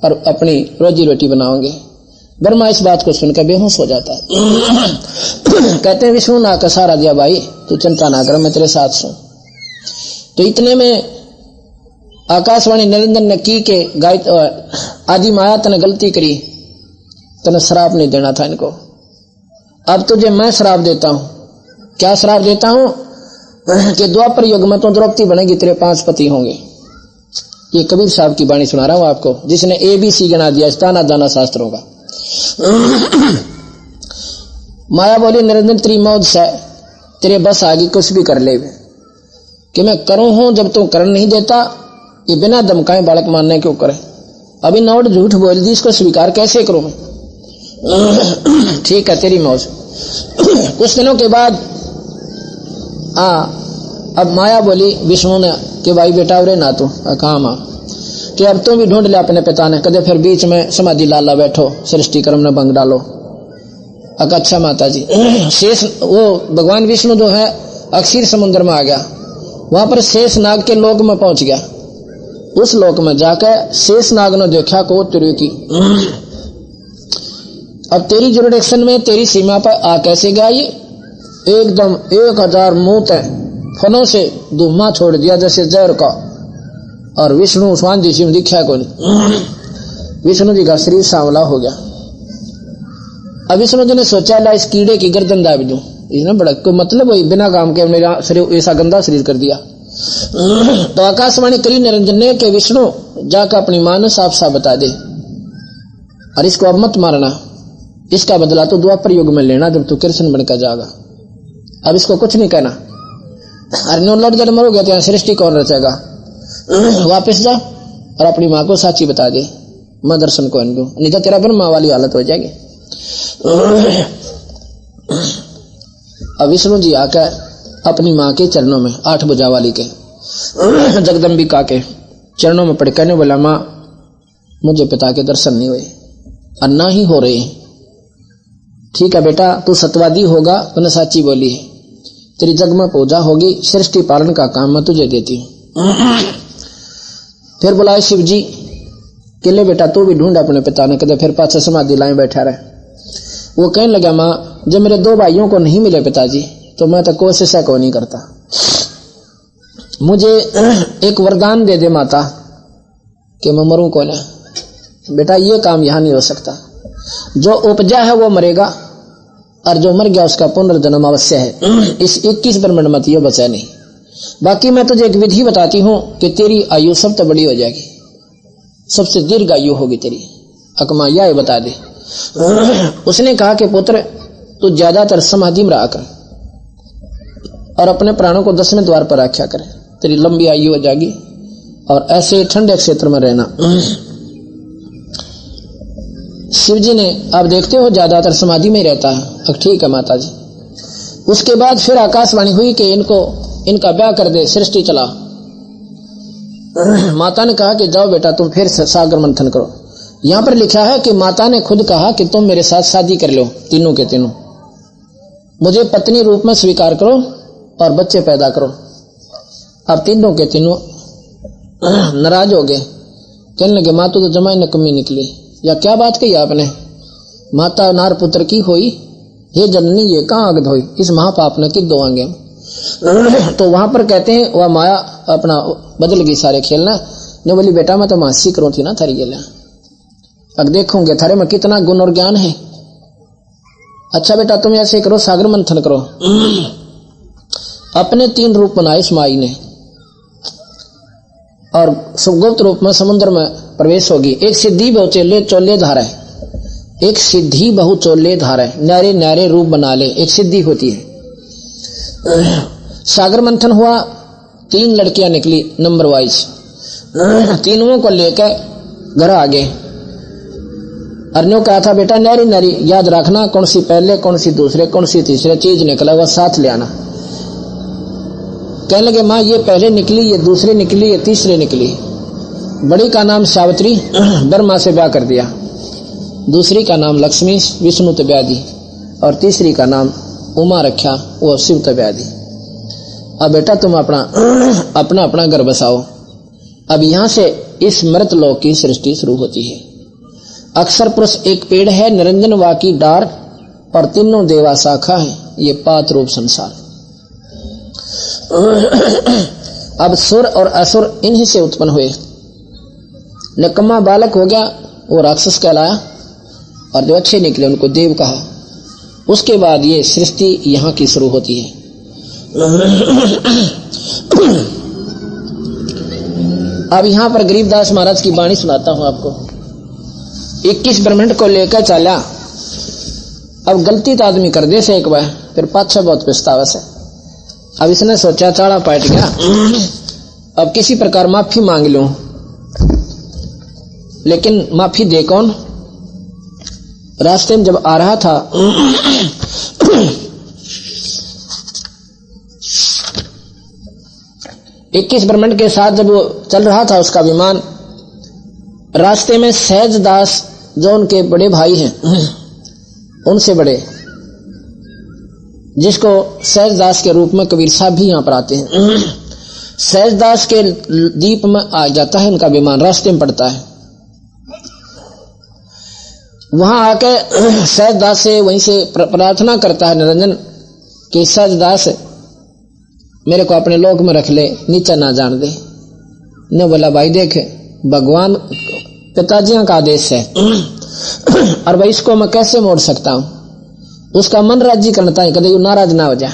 और अपनी रोजी रोटी बनाओगे। ब्रह्मा इस बात को सुनकर बेहोश हो जाता है। कहते हैं विष्णु ना का सहारा दिया भाई, तू चिंता ना कर मैं तेरे साथ हूं। तो इतने में आकाशवाणी निरंजन ने की के आदि माया तने गलती करी, तने श्राप नहीं देना था इनको। अब तुझे मैं श्राप देता हूं। क्या श्राप देता हूं कि द्वापर युग में तो द्रौपदी बनेगी, तेरे 5 पति होंगे। ये कबीर साहब की वाणी सुना रहा हूं आपको, जिसने ABC गिना दिया दाना दाना शास्त्रों का। माया बोली निरंजन तेरी मौज से तेरे बस आगे कुछ भी कर ले, कि मैं करूं हूं जब तू कर नहीं देता, ये बिना धमकाए बालक मानने क्यों करे। अभी नौट झूठ बोल दी, इसको स्वीकार कैसे करूं मैं। ठीक है तेरी मौज। कुछ दिनों के बाद अब माया बोली विष्णु ने कि भाई बेटा उरे ना तू कहा मां कि अब तुम भी ढूंढ लिया अपने पिता ने, कदे फिर बीच में समाधि लाला बैठो, सृष्टि कर्म ने भंग डालो। अच्छा माता जी। शेष वो भगवान विष्णु जो है अक्षीर समुद्र में आ गया, वहां पर शेष नाग के लोक में पहुंच गया। उस लोक में जाकर शेष नाग ने देखा को तेरी की, अब तेरी जुरिडिक्शन में तेरी सीमा पर आ कैसे गया ये। एकदम 1000 मुंह तय फनों से धुआं छोड़ दिया जैसे जहर का, और विष्णु स्वान जी में दिखा को नहीं। विष्णु जी का शरीर सांवला हो गया। अब विष्णु जी ने सोचा ला इस कीड़े की गर्दन दाब दूं, इसने बड़ा कोई मतलब वही बिना काम के मेरा शरीर ऐसा गंदा शरीर कर दिया। तो आकाशवाणी करी निरंजन ने कि विष्णु जाकर अपनी मां ने साफ साफ बता दे, और इसको अब मत मारना, इसका बदला तो द्वापर युग में लेना जब तू कृष्ण बनकर जाएगा। अब इसको कुछ नहीं कहना। अरे नो लड़ जड़ मरोगे तो यहाँ सृष्टि कौन रचेगा। वापस जा और अपनी माँ को साची बता दे, मैं दर्शन को दूं, नहीं तो तेरा ब्रह्मा वाली हालत हो जाएगी। अब विष्णु जी आकर अपनी माँ के चरणों में, 8 भुजा वाली के, जगदम्बिका के चरणों में पड़ कहने बोला, माँ मुझे पिता के दर्शन नहीं हुए और ना ही हो रहे। ठीक है बेटा, तू सत्यवादी होगा तो ने साची बोली है, तेरी जग में पूजा होगी, सृष्टि पालन का काम मैं तुझे देती हूँ। फिर बुलाए शिव जी कि ले बेटा तू भी ढूंढ अपने पिता ने, कहते फिर पाछे समाधि लाए बैठा रहे। वो कहने लगा, माँ जब मेरे 2 भाइयों को नहीं मिले पिताजी तो मैं तो कोशिश को नहीं करता, मुझे एक वरदान दे दे माता कि मैं मरूं को ना। बेटा ये काम यहां नहीं हो सकता, जो उपजा है वो मरेगा और जो मर गया उसका पुनर्जन्म अवश्य है। इस 21 ब्रह्मांड में ये बचा नहीं। बाकी मैं तुझे एक विधि बताती हूं कि तेरी आयु सब तो बड़ी हो जाएगी, सबसे दीर्घ आयु होगी तेरी। अकमा यह बता दे। उसने कहा कि पुत्र तू ज्यादातर समाधि में रहा कर और अपने प्राणों को 10वें द्वार पर रखा कर, तेरी लंबी आयु हो जाएगी। और ऐसे ठंडे क्षेत्र में रहना। शिव जी ने, आप देखते हो ज्यादातर समाधि में रहता है। अब ठीक है माता जी। उसके बाद फिर आकाशवाणी हुई कि इनका ब्याह कर दे, सृष्टि चला। माता ने कहा कि जाओ बेटा तुम फिर सागर मंथन करो। यहां पर लिखा है कि माता ने खुद कहा कि तुम मेरे साथ शादी कर लो, तीनों के तीनों, मुझे पत्नी रूप में स्वीकार करो और बच्चे पैदा करो। अब तीनों के तीनों नाराज हो गए, कहने लगे माँ तो जमाई नकमी निकली, या क्या बात कही आपने, माता नार पुत्र की होई, हे जननी ये कहाँ आग धोई, इस महापाप ने कि दोआंगे। तो वहां पर कहते हैं वह माया अपना बदल गई सारे खेलना ने, बोली बेटा मैं तो मासी करूं थी ना थारी गेला, अब देखोगे थारे में कितना गुण और ज्ञान है। अच्छा बेटा तुम ऐसे करो, सागर मंथन करो। अपने 3 रूप बनाए इस माई ने और सुगुप्त रूप में समुद्र में प्रवेश होगी। एक सिद्धि बहु चोले धारा है, एक सिद्धि बहु चोले धारा है, न्यारे न्यारे रूप बना ले, एक सिद्धि होती है। सागर मंथन हुआ, 3 लड़कियां निकली नंबर वाइज, तीनों को लेकर घर आ गए। अर्नियों कहा था बेटा न्यारी न्यारी याद रखना, कौन सी पहले कौन सी दूसरे कौन सी तीसरे चीज निकला वह साथ ले आना। कहने लगे माँ ये पहले निकली, ये दूसरे निकली, ये तीसरे निकली। बड़ी का नाम सावित्री, ब्रह्मा से ब्याह कर दिया, दूसरी का नाम लक्ष्मी विष्णु तो ब्याह दी, और तीसरी का नाम उमा रखा, वो शिव तो ब्याह दी। अब बेटा तुम अपना घर बसाओ। अब यहां से इस मृत लोक की सृष्टि शुरू होती है। अक्षर पुरुष एक पेड़ है, निरंजन वा की डार, और तीनों देवा शाखा है, ये 5 रूप संसार। अब सुर और असुर इन्हीं से उत्पन्न हुए। निकम्मा बालक हो गया वो राक्षस कहलाया, और जो अच्छे निकले उनको देव कहा। उसके बाद ये सृष्टि यहाँ की शुरू होती है। अब यहाँ पर गरीबदास महाराज की वाणी सुनाता हूं आपको। 21 ब्रह्मांड को लेकर चला। अब गलती तो आदमी कर दे से एक बार, फिर पाछा बहुत पछतावा से। अब इसने सोचा चाड़ा पाट गया, अब किसी प्रकार माफी मांग लूं, लेकिन माफी दे कौन। रास्ते में जब आ रहा था इक्कीस ब्रह्मांड के साथ जब वो चल रहा था उसका विमान, रास्ते में सहज दास जो उनके बड़े भाई हैं, उनसे बड़े, जिसको सहज दास के रूप में कबीर साहब भी यहां पर आते हैं, सहज दास के द्वीप में आ जाता है उनका विमान, रास्ते में पड़ता है। वहां आके सहज दास से वहीं से प्रार्थना करता है निरंजन कि सहज दास मेरे को अपने लोक में रख ले, नीचे ना जान दे। ने बोला भाई देख भगवान पिताजियों का आदेश है और भाई इसको मैं कैसे मोड़ सकता हूं। उसका मन राजी करता है, कदे नाराज ना हो जा,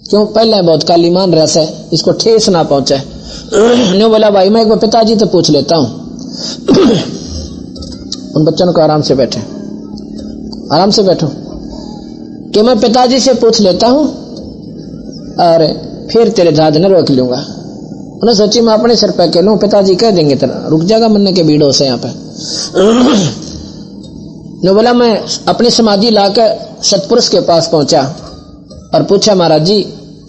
क्यों पहले बहुत काली मान रहा है, इसको ठेस ना पहुंचे। ने बोला भाई मैं एक बार पिताजी तो पूछ लेता हूं। उन बच्चों को आराम से बैठे, आराम से बैठो, कि मैं पिताजी से पूछ लेता हूं और फिर तेरे जहाज न रोक लूंगा। उन्हें सोची मैं अपने सिर पे कह लूं, पिताजी कह देंगे तेरा रुक जाएगा मरने के भीड़ों से यहाँ पे। ने बोला मैं अपनी समाधि लाकर सतपुरुष के पास पहुंचा और पूछा महाराज जी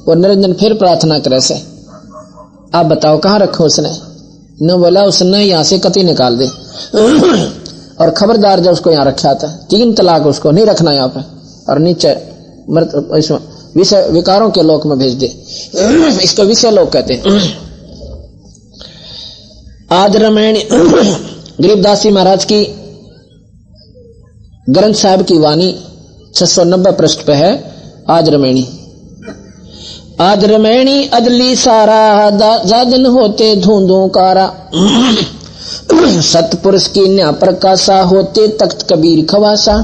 वो निरंजन फिर प्रार्थना करे से, आप बताओ कहाँ रखो उसने। ने बोला उसने यहाँ से कति निकाल दे और खबरदार जब उसको यहाँ रखा था 3 तलाक उसको नहीं रखना यहाँ पे, और नीचे इसमें विषय विकारों के लोक में भेज दे। इसको विषय लोक कहते हैं। आज रामायण गरीबदास जी महाराज की ग्रंथ साहिब की वाणी 690 पृष्ठ पे है। आज रमैणी अदली सारा जादन होते धूंधू कारा सतपुरुष की न्या प्रकाशा होते तख्त कबीर खवासा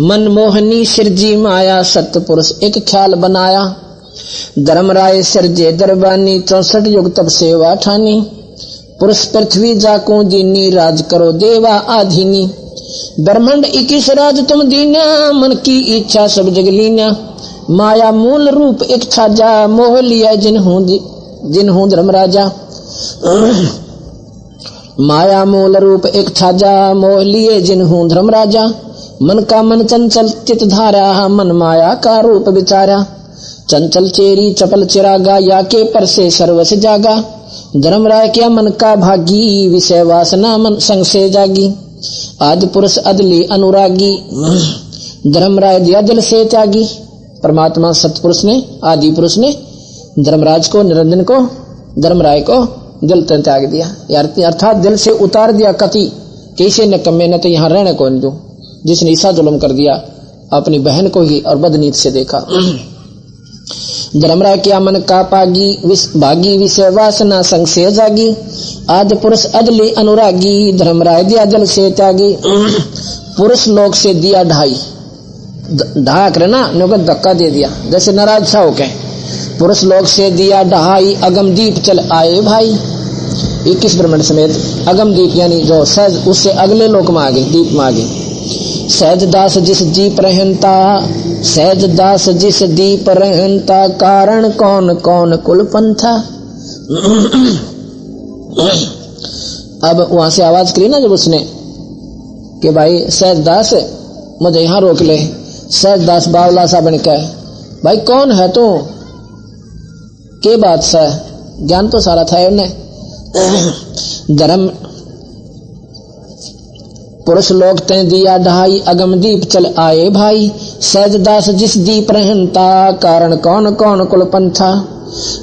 मनमोहनी सिरजी माया सतपुरुष एक ख्याल बनाया धर्मराय सिरजे दरबानी 64 युग तब सेवा ठानी पुरुष पृथ्वी जाको दीनी राज करो देवा आधीनी ब्रह्मांड 21 राज तुम दीना मन की इच्छा सब जग लीना माया मूल रूप एक छाजा मोह लिया जिन्हों धर्मराजा माया मूल रूप एक छाजा मोह लिए जिन्हों धर्मराजा मन का मन चंचल चित धारा मन माया का रूप विचारा चंचल चेरी चपल चिरागा या के पर से सर्वस जागा धर्मराय क्या मन का भागी विषय वासना मन संग से जागी आदि पुरुष अदली अनुरागी धर्मराय दिया दिल से त्यागी। परमात्मा सतपुरुष ने आदि पुरुष ने धर्मराज को निरंजन को धर्मराय को दिल से त्याग दिया, अर्थात दिल से उतार दिया कति कैसे निकम्मे न तो यहाँ रहने को नहीं दूं, जिसने ईसा जुल्म कर दिया अपनी बहन को ही और बदनीत से देखा। धर्मराय क्या मन का भागी विषय वासना संग से जागी आदि पुरुष अदली अनुरागी धर्मराय दिया दिल से त्यागी। पुरुष लोग से दिया ढहा करे ना नौकर धक्का दे दिया जैसे नाराज सा हो के पुरुष लोग से दिया ढहाई अगम दीप चल आए भाई 21 ब्रह्मांड समेत अगम दीप यानी जो सहज उससे अगले लोक में आगे दीप में आगे सहज दास जिस दीप रहनता सहज दास जिस दीप रहनता कारण कौन कौन कुल पंथा। अब वहां से आवाज करी ना जब उसने कि भाई सहज दास मुझे यहाँ रोक ले। सहज दास बावला सा बन के भाई कौन है तू के बात सा ज्ञान तो सारा था उन्हें। धर्म पुरुष लोग ते दिया ढाई अगम दीप चल आए भाई सहज दास जिस दीप रहनता कारण कौन कौन कुल पंथा।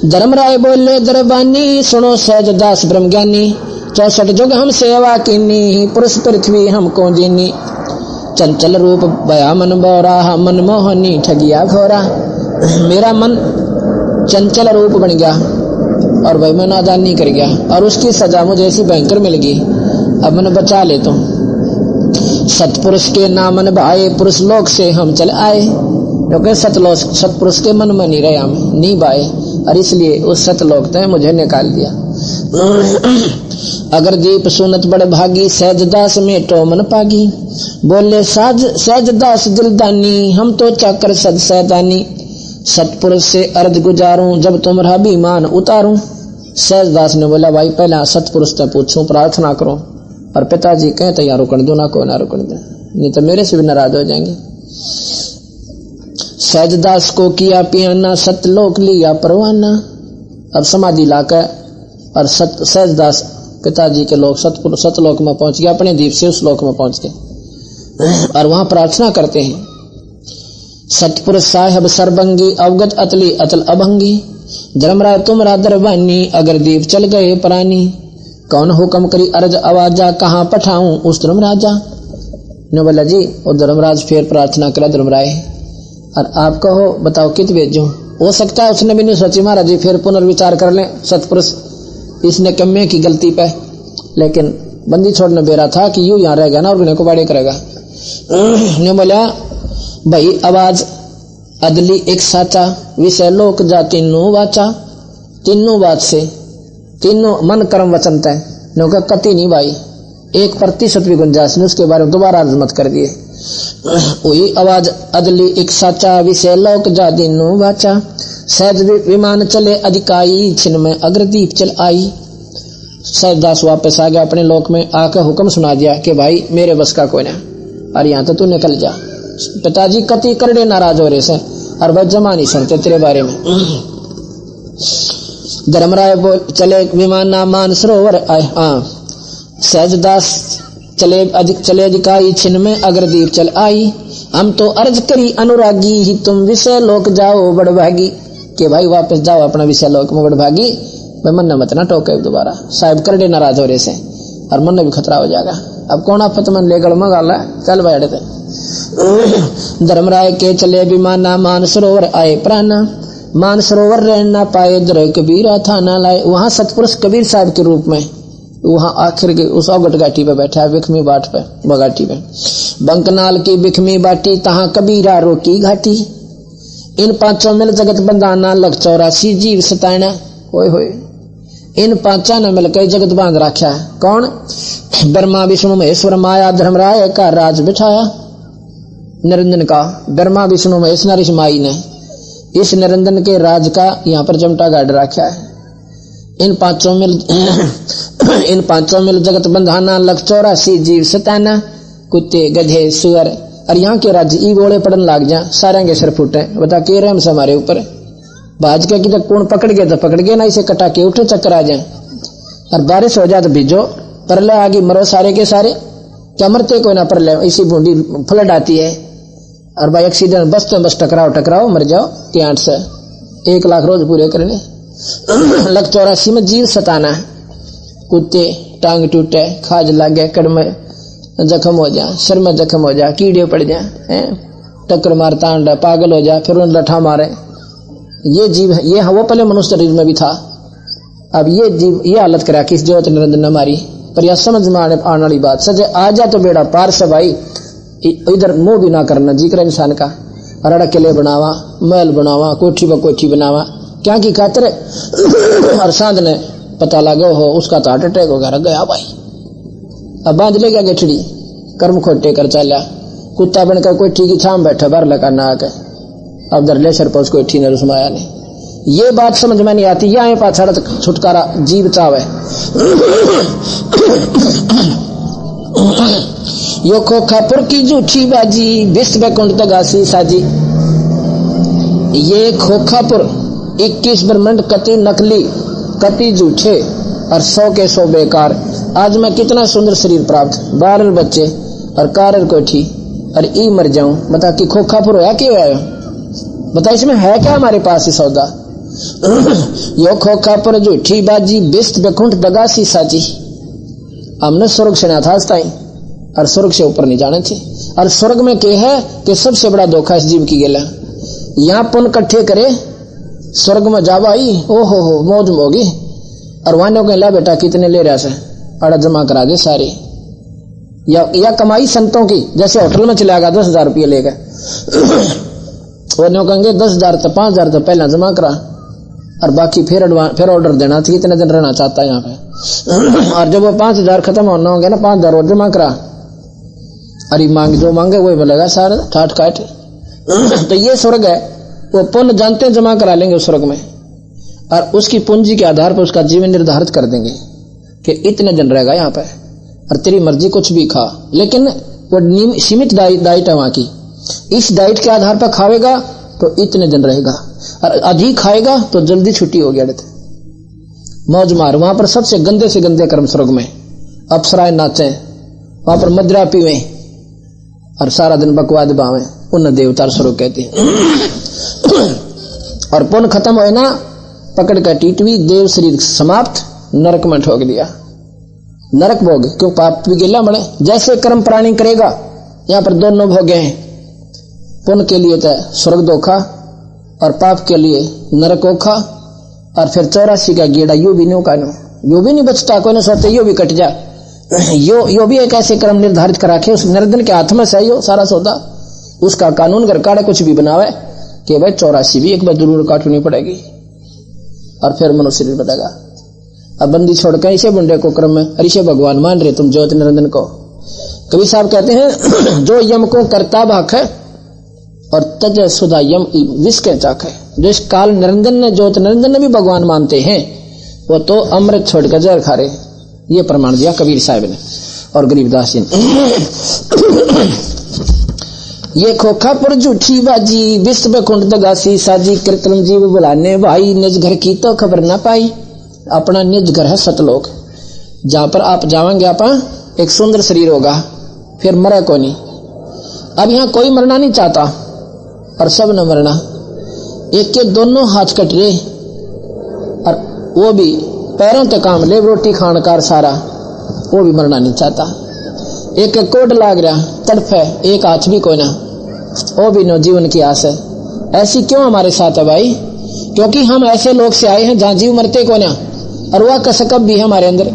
धर्मराय बोले दरबानी सुनो सहज दास ब्रह्म ज्ञानी 64 जुग हम सेवा कीनी पुरुष पृथ्वी हमको दीनी चंचल रूप बया मन बोरा मन मोहनी ठगिया घोरा। मेरा मन चंचल रूप बन गया और भाई मैं नादानी कर गया और उसकी सजा मुझे ऐसी भयंकर मिल गई। अब मैंने बचा ले तुम सतपुरुष के नामन भाए पुरुष लोक से हम चल आए क्योंकि सतपुरुष के मन में नहीं रहे हम नहीं भाए और इसलिए उस सतलोक ने मुझे निकाल दिया। अगर दीप सुनत बड़ भागी सहज दास में तो मन पागी बोले सहज दास दिलदानी हम तो चाकर सद सैतानी सतपुरुष से अर्ध गुजारूं जब तुम्हारा बीमान उतारूं। सहज दास ने बोला भाई पहला सतपुरुष से पूछूं प्रार्थना करो और पिताजी कहें तो यहाँ रुकन दो ना को ना रुकन दो नहीं तो मेरे से भी नाराज हो जाएंगे। सहजदास को किया पियाना सतलोक लिया परवाना। अब समाधि लाकर और सहजदास पिताजी के लोग सतलोक में पहुंच गए अपने दीप से उस लोक में पहुंच गए और वहां प्रार्थना करते हैं सतपुरुष साहेब सरबंगी अवगत अतली अतल अभंगी धर्मराय तुमरा दरबानी अगर दीप चल गए प्राणी कौन हुक्म करी अर्ज आवाजा कहाँ पठाऊं उस धर्मराजा ने बोला जी और धर्मराज फिर प्रार्थना करा धर्मराय और आप कहो बताओ कित भेजो। हो सकता है उसने भी नहीं सोची महाराज जी फिर पुनर्विचार कर लें सतपुरुष इसने कम्मे की गलती पे लेकिन बंदी छोड़ने बेरा था कि यूं यहाँ रह गया ना और उन्हें को बाड़े करेगा। ने बोला भाई आवाज अदली एक साचा विषय लोक जा तीनों वाचा तीनों बात से तीनों मन कर्म वचन तय ने कति नहीं भाई 1% भी गुंजाइश नहीं उसके बारे में दोबारा मत कर दिए। वही आवाज अदली एक साचा विषय लोक जा तीनों वाचा सहज विमान चले अधिकाई, छिन में अग्रदीप चल आई। सहजदास वापस आ गया अपने लोक में, आकर हुक्म सुना दिया कि भाई मेरे बस का कोई ना, और यहाँ तो तू निकल जा। पिताजी कति करड़े नाराज हो रहे से, और भाई जमा नहीं सुनते तेरे बारे में। धर्मराय बोल चले विमान ना मान सरोवर आए। सहजदास चले अधिकाई, छिन में अग्रदीप चल आई। हम तो अर्ज करी अनुरागी, ही तुम विषय लोक जाओ बड़भागी। कि भाई वापस जाओ अपना विषय लोक में बड़भागी, भाई मन मत ना टोके दोबारा। साहब करड़े नाराज हो रहे से, और मन भी खतरा हो जाएगा। अब कौन आफत मन ले गड़ मगाला, चल बैठे थे। धर्मराय के चले विमाना, मान सरोवर आए प्राणा। मान सरोवर रहन ना पाए, द्र कबीरा था ना लाए। वहां सतपुरुष कबीर साहब के रूप में वहां आखिर के उस औगट घाटी पे बैठा है, बिखमी बाट पे बघाटी पे। बंकनाल की बिखमी बाटी, तहां कबीरा रोकी घाटी। इन पांचों मिल जगत बंधाना, लख 84 जीव सताना। होए होए, इन पांचा ने मिलकर जगत बांध रखा है। कौन? ब्रह्मा विष्णु महेश्वर माया, धर्मराय का राज बिठाया। निरंजन का ब्रह्मा विष्णु महेश नरिश माई ने इस निरंजन के राज का यहाँ पर जमटा गाड़ रखा है। इन पांचों मिल जगत बंधाना, लख 84 जीव सताना। कुत्ते गधे सुअर, और यहाँ के राज्य ई गोले पड़न लाग जा, सारे के सिर फूटे। बता के रहम से हमारे ऊपर भाज के कि जब कौन पकड़ गया तो पकड़ गया, ना इसे कटा के उठे चक्कर आ जाए। और बारिश हो जाए तो भिजो, परले आगे मरो सारे के सारे। क्या मरते कोई ना परले, इसी बूंदी फ्लड आती है। और भाई एक्सीडेंट बस तो बस टकराओ मर जाओ के 8 से 1 लाख रोज पूरे करने। लख 84 में जीव सताना। कुत्ते टांग टूटे, खाज लागे, कड़ में जख्म हो जा, सिर में जख्म हो जा, कीड़े पड़ जाए, टक्कर मारता अंडा, पागल हो जा, फिर उन लठा मारे। ये जीव है, ये वो पहले मनुष्य शरीर में भी था। अब ये जीव ये हालत करा कि इस ज्योत निरंजन ने मारी। पर यह समझ में आने वाली बात सजे आ जा तो बेड़ा पार से भाई। इधर मुंह भी ना करना जिक्र इंसान का। रड़ किले बनावा, महल बनावा, कोठी ब कोठी बनावा, क्या की खातिर। और सांध ने पता लगा हो उसका तो हार्ट अटैक हो गया भाई। अब बांध ले गया गेठड़ी, कर्म खोटे कर चला। कुत्ता बनकर कोठी की छाम बैठा, बार लगा ना आके। अब दर लेसर पर उसको ठीक ने रुसमाया ने। ये बात समझ में नहीं आती। यहाँ पाछड़ छुटकारा जीव चावे। यो खोखापुर की झूठी बाजी, विश्व बैकुंठ दगासी साजी। ये खोखापुर 21 ब्रह्मांड कति नकली, कति झूठे, और 100 के 100 बेकार। आज मैं कितना सुंदर शरीर प्राप्त, 12 बच्चे और कार कोठी, और ई मर जाऊं। बता कि खोखापुर होया क्यों आयो? बता इसमें है क्या हमारे पास ही सौदा? यो खोखापुर झूठी बाजी, विश्व बैकुंठ दगासी साजी। हमने स्वर्ग से ना था अस्ताई, और स्वर्ग से ऊपर नहीं जाने थे। और स्वर्ग में क्या है कि सबसे बड़ा धोखा इस जीव की गेला। यहाँ पुण्य इकट्ठे करे, स्वर्ग में जावा आई, ओहो मौज होगी। और वानों के ला बेटा कितने ले रहा से, अड़ा जमा करा दे सारी। या कमाई संतों की, जैसे होटल में चला गया 10,000 रुपये लेकर, वो कहेंगे 10,000 तो 5,000 तो पहला जमा करा, और बाकी फिर ऑर्डर देना था कितने दिन रहना चाहता है यहाँ पे। और जब वो 5,000 खत्म होना होंगे ना, 5,000 और जमा करा। अरे मांग जो मांगे वही मिलेगा सारा ठाट काट। तो ये स्वर्ग है, वो पुण्य जानते जमा करा लेंगे उस स्वर्ग में, और उसकी पूंजी के आधार पर उसका जीवन निर्धारित कर देंगे कि इतने दिन रहेगा यहाँ पे, और तेरी मर्जी कुछ भी खा। लेकिन वो सीमित डाइट है वहां की। इस डाइट के आधार पर खाएगा तो इतने दिन रहेगा, और अधिक खाएगा तो जल्दी छुट्टी हो गया। मौज मार। वहां पर सबसे गंदे से गंदे कर्म स्वर्ग में। अप्सराएं नाचे, वहां पर मदिरा पीवे, और सारा दिन बकवाद बावे। उन देवता स्वर्ग कहते हैं। और पुण्य खत्म हुए ना, पकड़ कर टीटवी, देव शरीर समाप्त, नरक में ठोक दिया। नरक भोग, क्यों पाप भी गिला बड़े। जैसे कर्म प्राणी करेगा, यहाँ पर दोनों भोगे हैं। पुण्य के लिए तो स्वर्ग धोखा, और पाप के लिए नरक ओखा। और फिर 84 का गेड़ा यो भी नहीं बचता। कोई ने सोचते यो भी कट जाए। यो भी एक ऐसे कर्म निर्धारित करा के उस निर्धन के हाथ में सही हो सारा सौदा। उसका कानून घर काड़े कुछ भी बनावे कि भाई 84 भी एक बार जरूर काटनी पड़ेगी, और फिर मनुष्य शरीर बनेगा। अब बंदी छोड़कर इसे बुंडे को क्रम में, अरिशे भगवान मान रहे तुम ज्योति निरंजन को। कवि साहब कहते हैं, जो यम को करता भाख है, और तज सुधा यम विष के चाख है। जो इस काल निरंजन ने, ज्योत निरंजन ने भी भगवान मानते हैं, वो तो अमृत छोड़कर जहर खा रहे। ये प्रमाण दिया कबीर साहब ने और गरीबदास जी ने। ये खोखा पर झूठी बाजी, विश्व कुंड दगासी साजी, कृत्रिम जीव बुलाने भाई, निज घर की तो खबर ना पाई। अपना निज घर है सतलोक, जहां पर आप जाएंगे, आप एक सुंदर शरीर होगा, फिर मरे को नहीं। अब यहाँ कोई मरना नहीं चाहता और सब न मरना। एक के दोनों हाथ कट रहे और वो भी पैरों तक काम ले, रोटी खानकार सारा, वो भी मरना नहीं चाहता। एक कोट लाग रहा तड़फ है, एक हाथ भी कोई ना, वो भी नो जीवन की आस है। ऐसी क्यों हमारे साथ है भाई? क्योंकि हम ऐसे लोग से आए हैं जहां जीव मरते को ना, और वह कसकब भी है हमारे अंदर।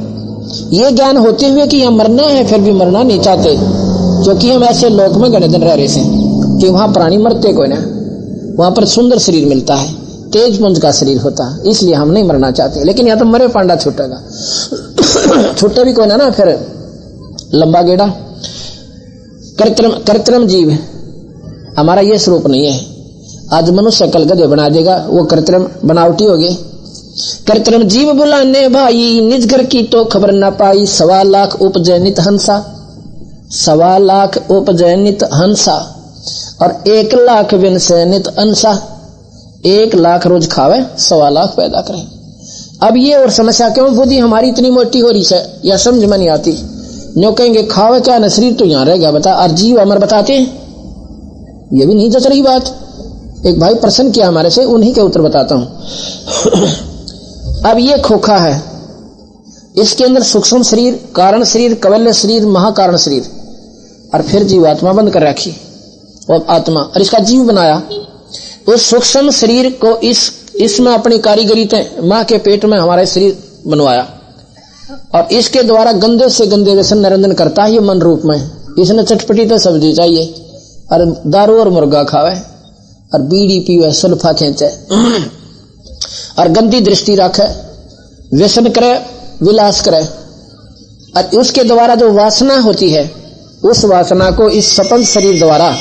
ये ज्ञान होते हुए कि हम मरना है, फिर भी मरना नहीं चाहते, क्योंकि हम ऐसे लोक में घने दिन रह रहे थे कि वहां प्राणी मरते को ना, वहां पर सुंदर शरीर मिलता है, तेज पुंज का शरीर होता है, इसलिए हम नहीं मरना चाहते। लेकिन यहाँ तो मरे पांडा छूटेगा, छूटे भी कोई ना, फिर लंबा गेड़ा। कृत्रिम जीव हमारा ये स्वरूप नहीं है। आज मनुष्य कल गधे बना देगा, वो कृत्रिम बनावटी हो गए। कृत्रिम जीव बुलाने भाई, निज घर की तो खबर ना पाई। 1.25 लाख उपजय नित हंसा, 1.25 लाख उपजय नित हंसा, और 1 लाख विनसे नित अंसा। 1 लाख रोज खावे, 1.25 लाख पैदा करे। अब ये और समस्या क्यों बुद्धि हमारी इतनी मोटी हो रही है, या समझ में नहीं आती। न्यों कहेंगे खावे क्या न, शरीर तो यहाँ रह गया, बता, और जीव अमर बताते हैं, ये भी नहीं जच रही बात। एक भाई प्रश्न किया हमारे से, उन्हीं के उत्तर बताता हूं। अब ये खोखा है, इसके अंदर सूक्ष्म शरीर, कारण शरीर, कवल्य शरीर, महाकारण शरीर, और फिर जीवात्मा बंद कर रखी, और आत्मा, और इसका जीव बनाया। उस सूक्ष्म शरीर को इसमें अपनी कारीगरी थे मां के पेट में हमारा शरीर बनवाया, और इसके द्वारा गंदे से गंदे व्यसन निरंजन करता है ये मन रूप में। इसने चटपटी तो सब्जी चाहिए, और दारू और मुर्गा खावे, और बीड़ी पीवे, सुल्फा खींचे, और गंदी दृष्टि रखे, व्यसन करे, विलास करे, और उसके द्वारा जो वासना होती है, उस वासना को इस सपन शरीर द्वारा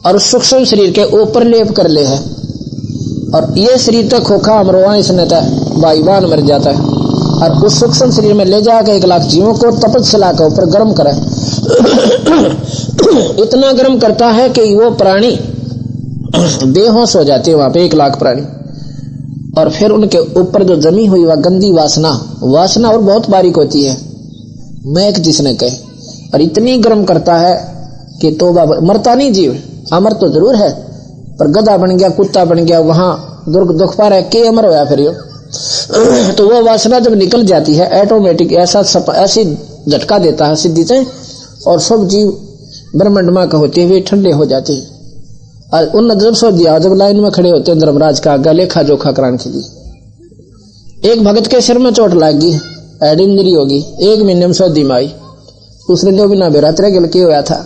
और उस सूक्ष्म शरीर के ऊपर लेप कर ले है। और ये शरीर तो खोखा अमरोआ, इसने तो बाईबान मर जाता है, और उस सूक्ष्म शरीर में ले जाकर 1 लाख जीवों को तपस्या के ऊपर गर्म करे। इतना गर्म करता है कि वो प्राणी बेहोश हो जाते हैं वहां पे, 1 लाख प्राणी। और फिर उनके ऊपर जो जमी हुई वह गंदी वासना और बहुत बारीक होती है, महक जिसने कहे, और इतनी गर्म करता है कि तोबा। मरता नहीं जीव, अमर तो जरूर है, पर गधा बन गया, कुत्ता बन गया, वहां दुख पा रहा है, के अमर होया फिर यो। तो वो वासना जब निकल जाती है, ऑटोमेटिक ऐसी झटका देता है सिद्धि से, और सब जीव ब्रह्मांड मां का होते हुए ठंडे हो जाते हैं। और उन जब सो दिया, जब लाइन में खड़े होते हैं धर्मराज का आज्ञा लेखा जोखा कराने के लिए। एक भगत के सिर में चोट लग गई, एड इंजरी होगी, 1 महीने में सौदी में आई। उसने जो बिना बेरा तेरे गिल के होया था।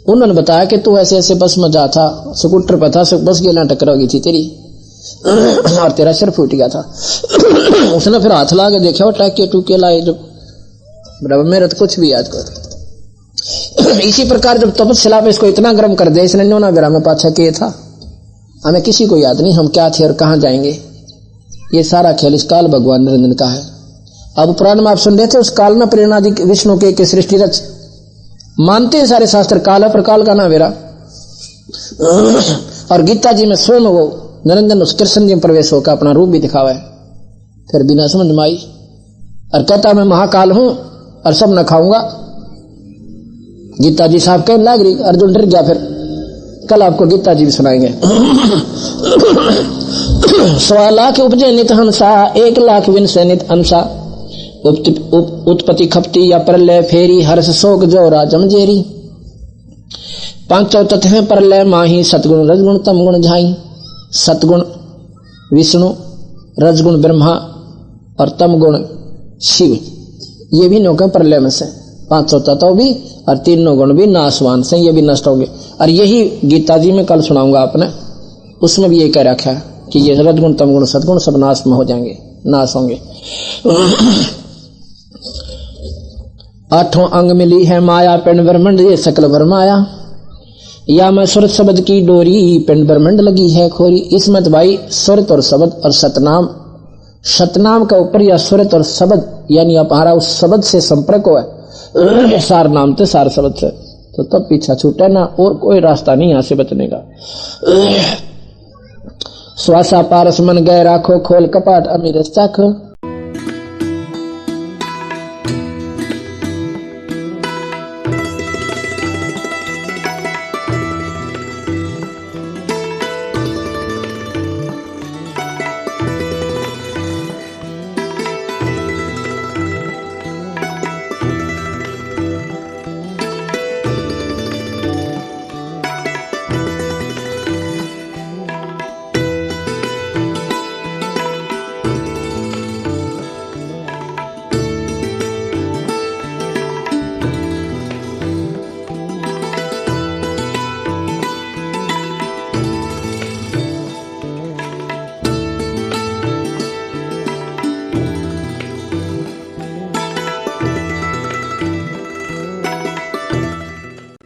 उन्होंने बताया कि तू ऐसे ऐसे बस में जा था, स्कूटर पर था, बस गेला टक्कर हो गई थी तेरी, और तेरा सिर फूट गया था। उसने फिर हाथ ला के देखा, टाके टूके लाए, जो मेरा तो कुछ भी याद कर। इसी प्रकार जब तपस्या पे इसको इतना गर्म कर दिया, इसने नोना बेरा में पाछा किया था, हमें किसी को याद नहीं हम क्या थे और कहां जाएंगे। ये सारा खेल इस काल भगवान निरंजन का है। अब पुराण में आप सुन रहे थे, उस काल में प्रेरणादि विष्णु के सृष्टि रच मानते हैं सारे शास्त्र, काल है पर काल का ना मेरा। और गीता जी में स्वयं वो निरंजन उस कृष्ण जी में प्रवेश होकर अपना रूप भी दिखावा है। फिर बिना समझ में आई और कहता मैं महाकाल हूं और सब न खाऊंगा। गीता जी साहब कहने लग रही, अर्जुन डर गया। फिर कल आपको गीता जी भी सुनाएंगे। 1.25 लाख उपजय नित हंसा, 1 लाख विनसे नित अंसा। उत्पत्ति खपती या प्रलय फेरी, हर्ष शोक जोरा जमजेरी। 5 तत्व हैं प्रलय माही, सतगुण रजगुण तमगुण झाई। सतगुण विष्णु, रजगुण ब्रह्मा और तमगुण शिव, ये भी नौके प्रलय में से 500 तत्व भी और 3 गुण भी नाशवान से, ये भी नष्ट होंगे। और यही गीता जी में कल सुनाऊंगा आपने, उसमें भी ये कह रखा है कि ये रजगुण तमगुण सतगुण सब नाश में हो जाएंगे, नाश होंगे। 8 अंग मिली है माया, पिंड ब्रह्मांड ये सकल भरमाया। या मैं सुरत शब्द की डोरी पिंड ब्रह्मंड लगी है खोरी। इसमें तो भाई सुरत और शब्द और सतनाम, सतनाम का ऊपर या सुरत और शब्द यानी हमारा उस शब्द से संपर्क हो है सार नाम तो सार शब्द से, तो तब पीछा छूटे ना, और कोई रास्ता नहीं यहां से बचने का। श्वासा पारस मन गए राखो खोल कपाट अमीर चाखो।